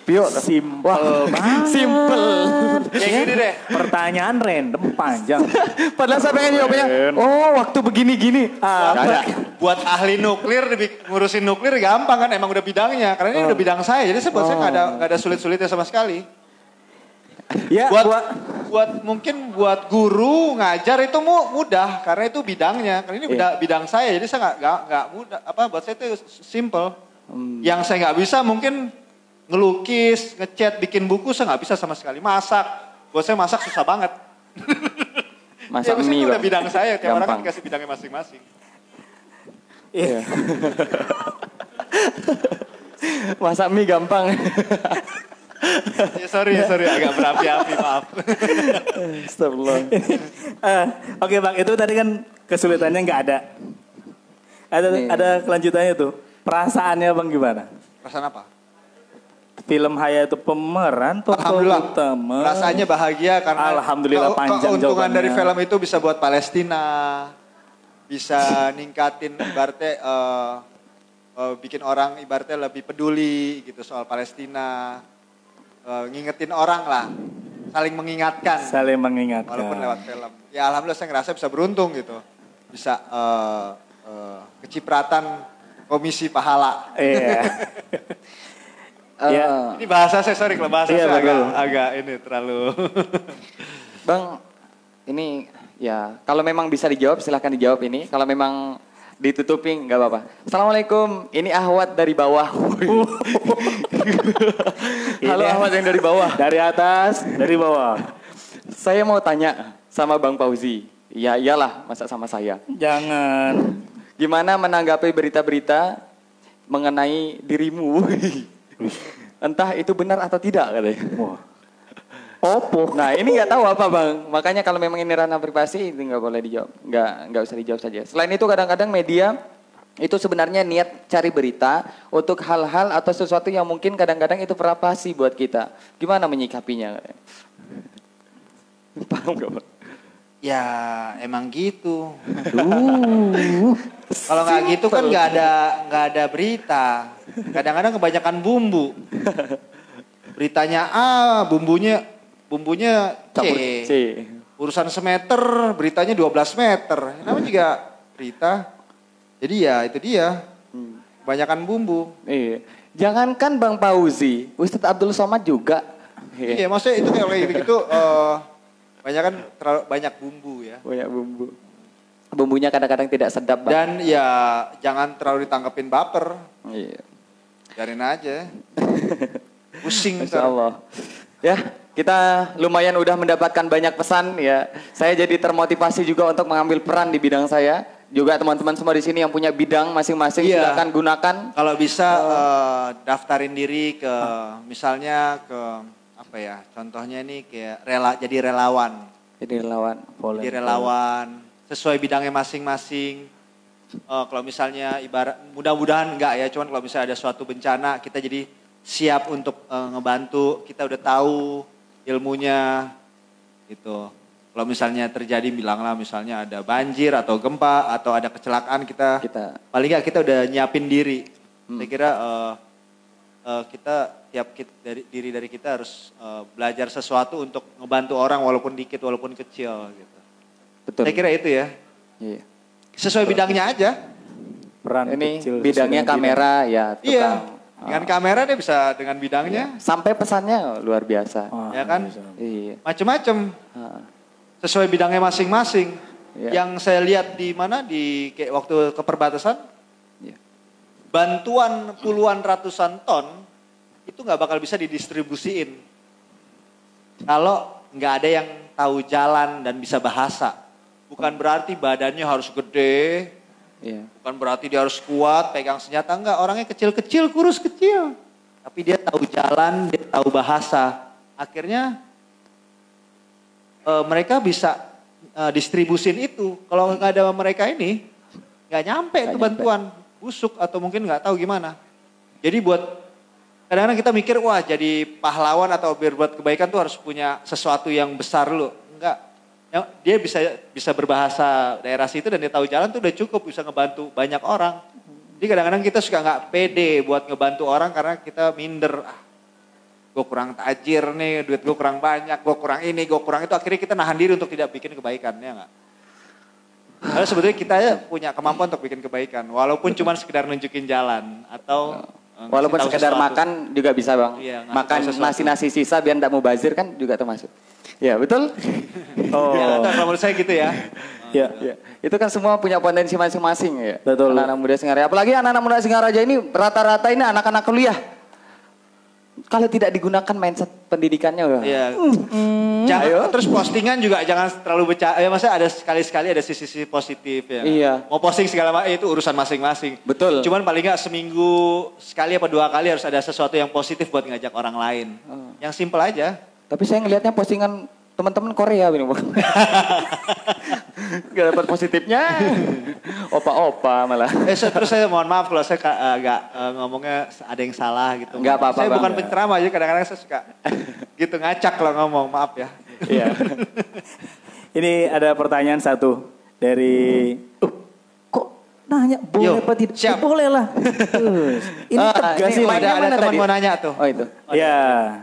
Speaker 1: Pio.
Speaker 2: Simple banget.
Speaker 1: Simple.
Speaker 5: Kayak gini deh.
Speaker 2: Pertanyaan random panjang.
Speaker 1: Padahal saya pengen jawabnya, oh waktu begini-gini.
Speaker 5: Buat ahli nuklir, ngurusin nuklir gampang kan, emang udah bidangnya. Karena ini udah bidang saya, jadi buat saya nggak ada sulit-sulitnya sama sekali.
Speaker 2: Ya,
Speaker 5: Mungkin buat guru ngajar itu mudah karena itu bidangnya. Karena ini bidang saya, jadi saya nggak mudah. Buat saya itu simple. Yang saya nggak bisa mungkin ngelukis, ngecat, bikin buku saya nggak bisa sama sekali. Masak, buat saya masak susah banget.
Speaker 1: Masak
Speaker 5: ya,
Speaker 1: mie,
Speaker 5: itu udah
Speaker 1: Bang.
Speaker 5: bidang saya. Tiap orang kan
Speaker 1: Gampang.
Speaker 5: dikasih bidangnya masing-masing.
Speaker 1: Iya. Masak mie gampang.
Speaker 5: Ya, sorry agak berapi-api, maaf.
Speaker 1: Astagfirullah.
Speaker 2: Oke Bang, itu tadi kan kesulitannya nggak ada. Ada kelanjutannya tuh. Perasaannya Bang gimana?
Speaker 5: Perasaan apa?
Speaker 2: Film Haya itu pemeran tokoh
Speaker 5: Alhamdulillah.
Speaker 2: utama.
Speaker 5: Rasanya bahagia karena
Speaker 2: Alhamdulillah panjang
Speaker 5: keuntungan
Speaker 2: jawabannya.
Speaker 5: dari film itu bisa buat Palestina, bisa ningkatin ibaratnya bikin orang ibaratnya lebih peduli gitu soal Palestina, ngingetin orang lah, saling mengingatkan.
Speaker 2: Saling mengingatkan.
Speaker 5: Walaupun lewat film. Ya alhamdulillah saya ngerasa bisa beruntung gitu, bisa kecipratan komisi pahala.
Speaker 2: Iya. Ya.
Speaker 5: Ini bahasa saya, sorry kalau bahasa
Speaker 2: Iya,
Speaker 5: saya agak ini terlalu.
Speaker 1: Bang, ini ya kalau memang bisa dijawab silahkan dijawab ini. Kalau memang ditutupin nggak apa-apa. Assalamualaikum, ini Ahwat dari bawah. Halo Ahwat yang dari bawah.
Speaker 2: Dari atas, dari bawah.
Speaker 1: Saya mau tanya sama Bang Fauzi. Ya iyalah, masa sama saya.
Speaker 2: Jangan.
Speaker 1: Gimana menanggapi berita-berita mengenai dirimu? Entah itu benar atau tidak katanya.
Speaker 2: Wah. Opo.
Speaker 1: Nah ini nggak tahu apa Bang. Makanya kalau memang ini ranah privasi itu nggak boleh dijawab. Nggak usah dijawab saja. Selain itu kadang-kadang media itu sebenarnya niat cari berita untuk hal-hal atau sesuatu yang mungkin kadang-kadang itu privasi buat kita. Gimana menyikapinya? Paham nggak Bang?
Speaker 5: Ya emang gitu. Kalau nggak gitu kan nggak ada berita. Kadang-kadang kebanyakan bumbu. Beritanya A, bumbunya C. Urusan semeter, beritanya 12 meter. Namanya juga berita. Jadi ya itu dia. Kebanyakan bumbu.
Speaker 1: Iya. Jangankan Bang Fauzi, Ustadz Abdul Somad juga.
Speaker 5: Iya, maksudnya itu kayak gitu. Banyak kan terlalu banyak bumbu ya.
Speaker 1: Banyak bumbu. Bumbunya kadang-kadang tidak sedap Bang.
Speaker 5: Dan ya jangan terlalu ditangkepin baper.
Speaker 1: Iya.
Speaker 5: Biarin aja. Pusing.
Speaker 1: Masya Allah. Ya, kita lumayan udah mendapatkan banyak pesan ya. Saya jadi termotivasi juga untuk mengambil peran di bidang saya. Juga teman-teman semua di sini yang punya bidang masing-masing silakan gunakan.
Speaker 5: Kalau bisa daftarin diri ke misalnya ke apa ya? Contohnya ini kayak jadi relawan.
Speaker 1: Jadi relawan.
Speaker 5: Jadi relawan sesuai bidangnya masing-masing. Kalau misalnya ibarat mudah-mudahan enggak ya, cuman kalau misalnya ada suatu bencana kita jadi siap untuk ngebantu, kita udah tahu ilmunya gitu. Kalau misalnya terjadi bilanglah misalnya ada banjir atau gempa atau ada kecelakaan kita paling enggak kita udah nyiapin diri. Saya kira diri dari kita harus belajar sesuatu untuk ngebantu orang walaupun dikit walaupun kecil gitu.
Speaker 1: Betul.
Speaker 5: Saya kira itu ya.
Speaker 1: Iya.
Speaker 5: Sesuai bidangnya aja.
Speaker 2: Peran
Speaker 1: ini
Speaker 2: kecil
Speaker 1: bidangnya kamera ya tukang.
Speaker 5: Iya. Dengan kamera dia bisa dengan bidangnya.
Speaker 1: Sampai pesannya luar biasa.
Speaker 5: Ya kan?
Speaker 1: Iya.
Speaker 5: Macem-macem. Sesuai bidangnya masing-masing. Yang saya lihat di mana di kayak waktu ke perbatasan, bantuan puluhan ratusan ton itu nggak bakal bisa didistribusiin kalau nggak ada yang tahu jalan dan bisa bahasa. Bukan berarti badannya harus gede, bukan berarti dia harus kuat, pegang senjata, enggak. Orangnya kecil-kecil, kurus kecil, tapi dia tahu jalan, dia tahu bahasa. Akhirnya mereka bisa distribusin itu. Kalau nggak ada mereka ini, nggak nyampe itu bantuan, busuk atau mungkin nggak tahu gimana. Jadi buat kadang-kadang kita mikir, wah jadi pahlawan atau berbuat kebaikan tuh harus punya sesuatu yang besar loh. Enggak. Dia bisa berbahasa daerah situ dan dia tahu jalan tuh udah cukup bisa ngebantu banyak orang. Jadi kadang-kadang kita suka nggak pede buat ngebantu orang karena kita minder. Gue kurang tajir nih, duit gue kurang banyak, gue kurang ini, gue kurang itu. Akhirnya kita nahan diri untuk tidak bikin kebaikan, ya nggak? Karena sebetulnya kita ya punya kemampuan untuk bikin kebaikan. Walaupun cuma sekedar nunjukin jalan atau
Speaker 1: walaupun sekedar
Speaker 5: sesuatu.
Speaker 1: Makan juga bisa bang.
Speaker 5: Iya,
Speaker 1: makan nasi-nasi sisa biar tidak mau bazir kan juga termasuk. Ya betul.
Speaker 5: Ya, kalau menurut saya gitu ya.
Speaker 2: Ya.
Speaker 1: Itu kan semua punya potensi masing-masing ya.
Speaker 2: Betul.
Speaker 1: Anak-anak muda Singaraja. Apalagi anak-anak muda Singaraja ini rata-rata ini anak-anak kuliah. Kalau tidak digunakan mindset pendidikannya.
Speaker 5: Iya. Jangan terus postingan juga jangan terlalu bercanda. Ya maksudnya ada sekali-sekali ada sisi-sisi positif ya.
Speaker 1: Iya.
Speaker 5: Mau posting segala macam itu urusan masing-masing.
Speaker 1: Betul.
Speaker 5: Cuman paling nggak seminggu sekali apa 2 kali harus ada sesuatu yang positif buat ngajak orang lain. Yang simpel aja.
Speaker 1: Tapi saya ngelihatnya postingan teman-teman Korea ini bang. Gak dapat positifnya. Opa-opa malah.
Speaker 5: Terus saya mohon maaf kalau saya agak ngomongnya ada yang salah gitu.
Speaker 1: Nggak apa-apa,
Speaker 5: Saya
Speaker 1: Bang.
Speaker 5: bukan penceramah aja kadang-kadang saya suka gitu ngacak kalau ngomong, maaf ya.
Speaker 2: Iya. Ini ada pertanyaan satu dari kok nanya boleh apa tidak?
Speaker 5: Siap.
Speaker 2: Boleh lah. Ini tegas sih.
Speaker 5: Ada teman mau nanya tuh.
Speaker 1: Oh itu.
Speaker 2: Ya.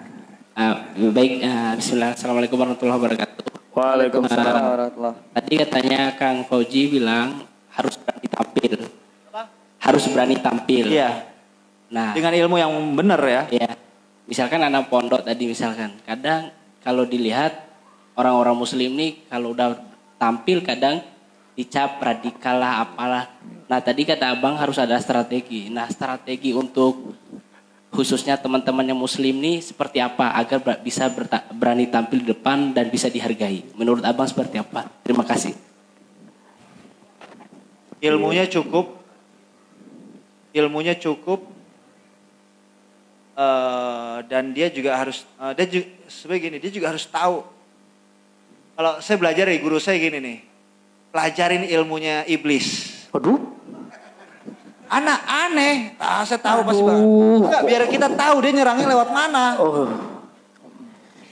Speaker 6: Baik, bismillah. Assalamualaikum warahmatullahi wabarakatuh.
Speaker 2: Waalaikumsalam
Speaker 1: warahmatullahi.
Speaker 6: Tadi katanya Kang Fauji bilang harus berani tampil. Harus berani tampil.
Speaker 5: Iya.
Speaker 6: Nah,
Speaker 5: Dengan ilmu yang benar ya.
Speaker 6: ya, misalkan anak pondok tadi misalkan, kadang kalau dilihat orang-orang muslim nih kalau udah tampil kadang dicap radikal lah apalah. Nah tadi kata abang harus ada strategi. Nah strategi untuk khususnya teman-teman yang muslim nih seperti apa agar bisa berani tampil di depan dan bisa dihargai. Menurut abang seperti apa? Terima kasih.
Speaker 5: Ilmunya cukup. Dan dia juga harus, dia juga harus tahu. Kalau saya belajar dari guru saya gini nih, pelajarin ilmunya iblis.
Speaker 2: Waduh.
Speaker 5: Anak aneh, saya tahu pasti bang. Enggak, biar kita tahu dia nyerangnya lewat mana.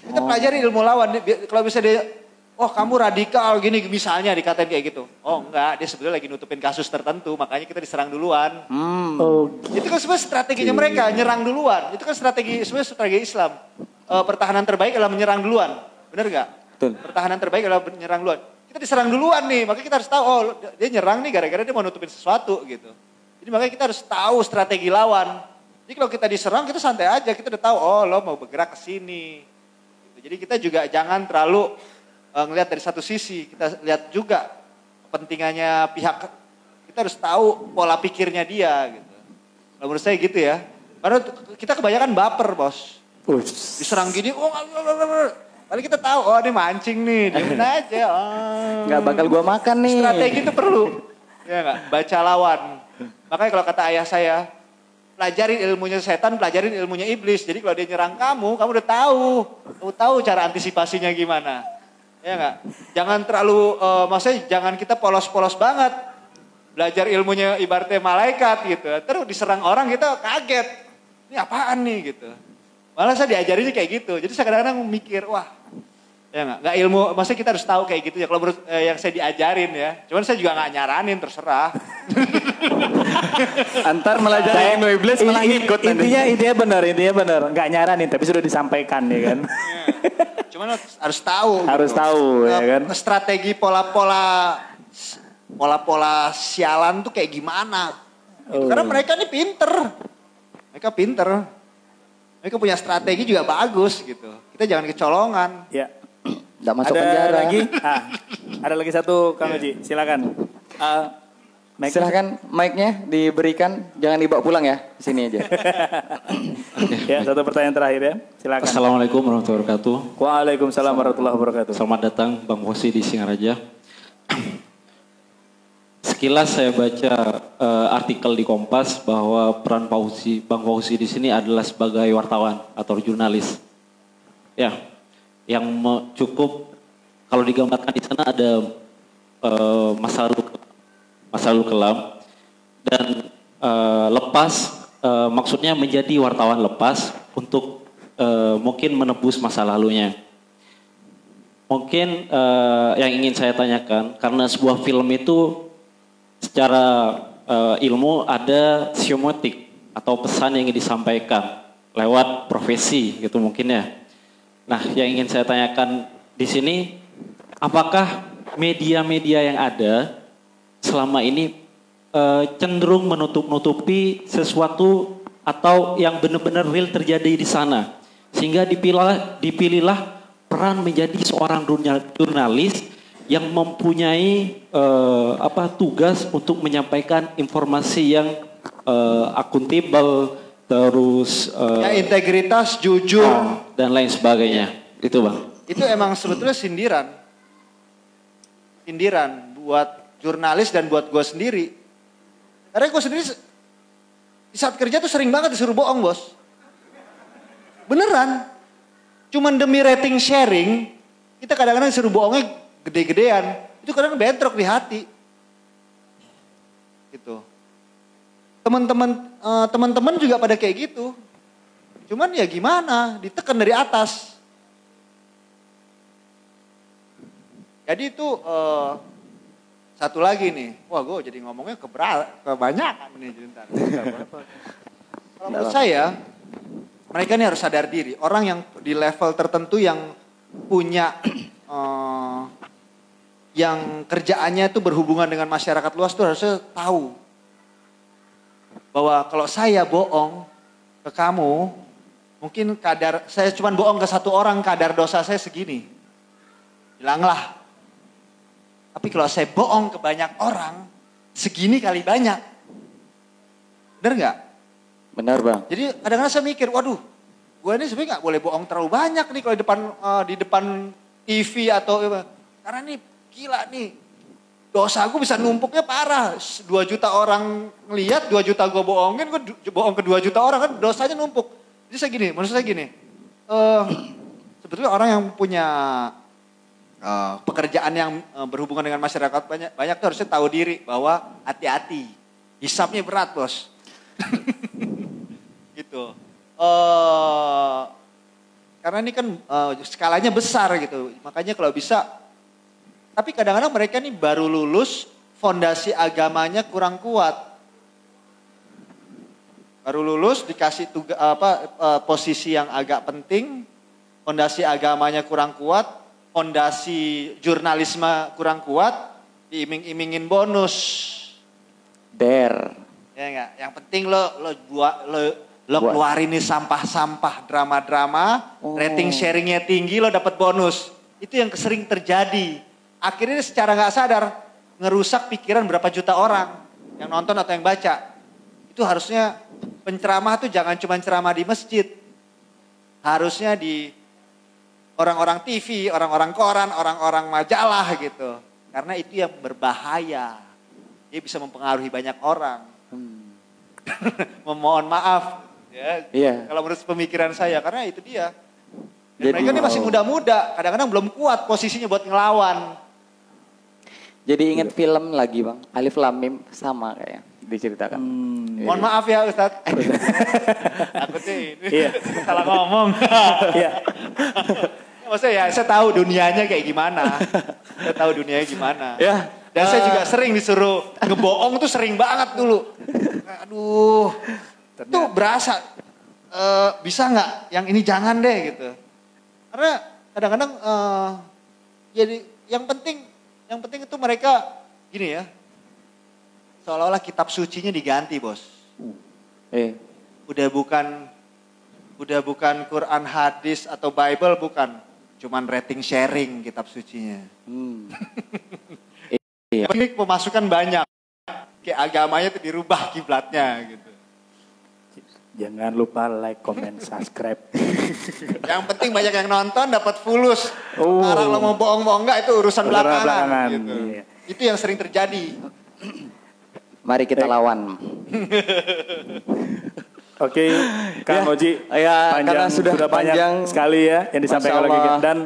Speaker 5: Kita pelajari ilmu lawan. Kalau bisa dia, oh kamu radikal gini misalnya dikatain kayak gitu. Oh enggak, dia sebetulnya lagi nutupin kasus tertentu, makanya kita diserang duluan. Itu kan sebenarnya strateginya mereka, nyerang duluan. Itu kan sebenarnya strategi Islam. Pertahanan terbaik adalah menyerang duluan. Benar nggak?
Speaker 1: Betul.
Speaker 5: Pertahanan terbaik adalah menyerang duluan. Kita diserang duluan nih, makanya kita harus tahu, oh dia nyerang nih gara-gara dia mau nutupin sesuatu gitu. Jadi makanya kita harus tahu strategi lawan. Jadi kalau kita diserang kita santai aja, kita udah tahu, oh lo mau bergerak ke sini. Gitu. Jadi kita juga jangan terlalu ngelihat dari satu sisi, kita lihat juga kepentingannya pihak. Kita harus tahu pola pikirnya dia gitu. Kalau menurut saya gitu ya. Karena kita kebanyakan baper bos. Diserang gini, oh paling kita tahu, oh ini mancing nih, diamin aja.
Speaker 1: Nggak bakal gua makan nih.
Speaker 5: Strategi itu perlu. Ya nggak? Baca lawan. Makanya kalau kata ayah saya, pelajarin ilmunya setan, pelajarin ilmunya iblis. Jadi kalau dia nyerang kamu udah tahu. Kamu tahu cara antisipasinya gimana. Ya nggak? Jangan terlalu, maksudnya jangan kita polos-polos banget. Belajar ilmunya ibaratnya malaikat gitu. Terus diserang orang kita kaget. Ini apaan nih gitu. Malah saya diajarinnya kayak gitu. Jadi saya kadang-kadang mikir, wah. Ya nggak ilmu, maksudnya kita harus tahu kayak gitu ya. Kalau menurut yang saya diajarin ya. Cuman saya juga nggak nyaranin, terserah.
Speaker 1: Antar melajari ilmu iblis malah ikut nanti.
Speaker 2: Intinya benar. Nggak nyaranin, tapi sudah disampaikan ya kan.
Speaker 5: Cuman harus tahu.
Speaker 2: Harus
Speaker 5: gitu.
Speaker 2: tahu ya kan.
Speaker 5: Strategi pola-pola sialan tuh kayak gimana. Gitu. Karena mereka nih pinter. Mereka punya strategi juga bagus gitu. Kita jangan kecolongan.
Speaker 2: Ya.
Speaker 1: Nggak masuk
Speaker 2: ada
Speaker 1: penjara.
Speaker 2: lagi? Ada lagi satu Kang Uji, silakan.
Speaker 1: Silahkan mic-nya diberikan, jangan dibawa pulang ya, sini aja.
Speaker 2: Ya, satu pertanyaan terakhir ya, silakan.
Speaker 7: Assalamualaikum warahmatullahi wabarakatuh.
Speaker 2: Waalaikumsalam warahmatullahi wabarakatuh.
Speaker 7: Selamat datang Bang Fauzi di Singaraja. Sekilas saya baca artikel di Kompas bahwa peran Bang Fauzi di sini adalah sebagai wartawan atau jurnalis. Ya, yang cukup kalau digambarkan di sana ada masa lalu kelam dan lepas, maksudnya menjadi wartawan lepas untuk mungkin menebus masa lalunya. Mungkin yang ingin saya tanyakan, karena sebuah film itu secara ilmu ada semiotik atau pesan yang ingin disampaikan lewat profesi gitu mungkin ya. Nah, yang ingin saya tanyakan di sini, apakah media-media yang ada selama ini cenderung menutup-nutupi sesuatu atau yang benar-benar real terjadi di sana, sehingga dipilihlah peran menjadi seorang jurnalis yang mempunyai tugas untuk menyampaikan informasi yang akuntabel, terus
Speaker 5: integritas, jujur
Speaker 7: dan lain sebagainya. Itu Bang.
Speaker 5: Itu emang sebetulnya sindiran buat jurnalis dan buat gue sendiri. Karena gue sendiri di saat kerja tuh sering banget disuruh bohong, bos. Beneran. Cuman demi rating sharing, kita kadang-kadang disuruh bohongnya gede-gedean. Itu kadang bentrok di hati. Gitu. Teman-teman juga pada kayak gitu. Cuman ya gimana, ditekan dari atas. Jadi itu satu lagi nih, wah gue jadi ngomongnya kebanyakan nih Juntan. Kalau menurut saya, mereka ini harus sadar diri. Orang yang di level tertentu yang punya, yang kerjaannya itu berhubungan dengan masyarakat luas tuh harusnya tahu. Bahwa kalau saya bohong ke kamu, mungkin saya cuma bohong ke satu orang, kadar dosa saya segini. Hilanglah. Tapi kalau saya bohong ke banyak orang, segini kali banyak. Bener gak?
Speaker 1: Benar Bang.
Speaker 5: Jadi kadang-kadang saya mikir, waduh, gue ini sebenarnya gak boleh bohong terlalu banyak nih kalau di depan TV atau karena nih gila nih, dosa gue bisa numpuknya parah. 2 juta orang ngeliat, 2 juta gue bohongin, gue bohong ke 2 juta orang kan dosanya numpuk. Jadi saya gini, maksud saya gini, sebetulnya orang yang punya pekerjaan yang berhubungan dengan masyarakat banyak tuh harusnya tahu diri bahwa hati-hati, hisapnya berat bos. Gitu. Karena ini kan skalanya besar gitu, makanya kalau bisa. Tapi kadang-kadang mereka nih baru lulus, fondasi agamanya kurang kuat. Baru lulus dikasih posisi yang agak penting, fondasi agamanya kurang kuat, fondasi jurnalisme kurang kuat, diiming-imingin bonus. Ya enggak, yang penting lo keluarin nih sampah-sampah, drama-drama, rating sharingnya tinggi, lo dapat bonus. Itu yang sering terjadi. Akhirnya secara nggak sadar ngerusak pikiran berapa juta orang yang nonton atau yang baca. Itu harusnya penceramah tuh jangan cuma ceramah di masjid. Harusnya di orang-orang TV, orang-orang koran, orang-orang majalah gitu. Karena itu yang berbahaya. Dia bisa mempengaruhi banyak orang. Memohon maaf. Ya,
Speaker 1: iya.
Speaker 5: Kalau menurut pemikiran saya, karena itu dia. Dan mereka ini masih muda-muda, kadang-kadang belum kuat posisinya buat ngelawan.
Speaker 1: Jadi ingat film lagi Bang, Alif Lam Mim sama kayak diceritakan.
Speaker 5: Mohon maaf ya Ustadz. Aku sih salah ngomong.
Speaker 2: Iya.
Speaker 5: Maksudnya ya saya tahu dunianya kayak gimana. Saya tahu dunianya gimana.
Speaker 1: Ya.
Speaker 5: Dan saya juga sering disuruh ngebohong tuh sering banget dulu. Aduh. Itu berasa bisa nggak yang ini jangan deh gitu. Karena kadang-kadang jadi yang penting itu mereka gini ya. Seolah-olah kitab sucinya diganti, Bos. Udah bukan Quran, hadis atau Bible bukan. cuman rating sharing kitab sucinya.
Speaker 1: Iya.
Speaker 5: Ini pemasukan banyak. Kayak agamanya itu dirubah kiblatnya gitu.
Speaker 2: Jangan lupa like, comment, subscribe.
Speaker 5: Yang penting banyak yang nonton dapat fulus.
Speaker 2: Oh.
Speaker 5: Sekarang lo mau bohong enggak itu urusan belakangan. Gitu.
Speaker 2: Iya.
Speaker 5: Itu yang sering terjadi.
Speaker 1: Mari kita lawan.
Speaker 2: Oke, Kang Oji,
Speaker 1: karena sudah
Speaker 2: banyak
Speaker 1: panjang
Speaker 2: sekali ya yang disampaikan
Speaker 1: Masya
Speaker 2: lagi.
Speaker 1: Allah.
Speaker 2: Dan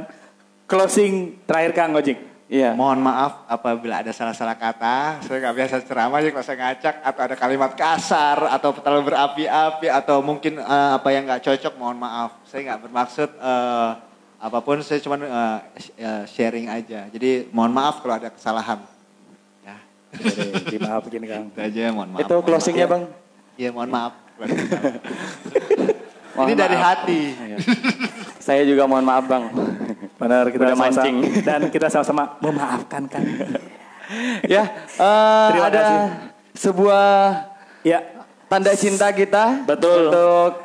Speaker 2: closing terakhir Kang Oji.
Speaker 1: Iya.
Speaker 5: Mohon maaf apabila ada salah-salah kata. Saya nggak biasa ceramah aja kalau saya ngacak atau ada kalimat kasar atau terlalu berapi-api atau mungkin apa yang nggak cocok. Mohon maaf. Saya nggak bermaksud apapun. Saya cuma sharing aja. Jadi mohon maaf kalau ada kesalahan. Ya.
Speaker 2: Jadi maaf begini Kang.
Speaker 5: Itu aja mohon maaf.
Speaker 1: Itu closingnya Bang.
Speaker 5: Iya mohon maaf.
Speaker 1: Mohon
Speaker 5: Ini dari
Speaker 1: maaf.
Speaker 5: hati.
Speaker 1: Saya juga mohon maaf Bang.
Speaker 2: Benar, kita
Speaker 1: Udah
Speaker 2: sama-sama
Speaker 1: mancing.
Speaker 2: dan kita sama-sama memaafkan Kang.
Speaker 1: Ya,
Speaker 2: Terima
Speaker 1: ada
Speaker 2: kasih.
Speaker 1: sebuah
Speaker 2: Ya,
Speaker 1: tanda cinta kita
Speaker 2: Betul.
Speaker 1: untuk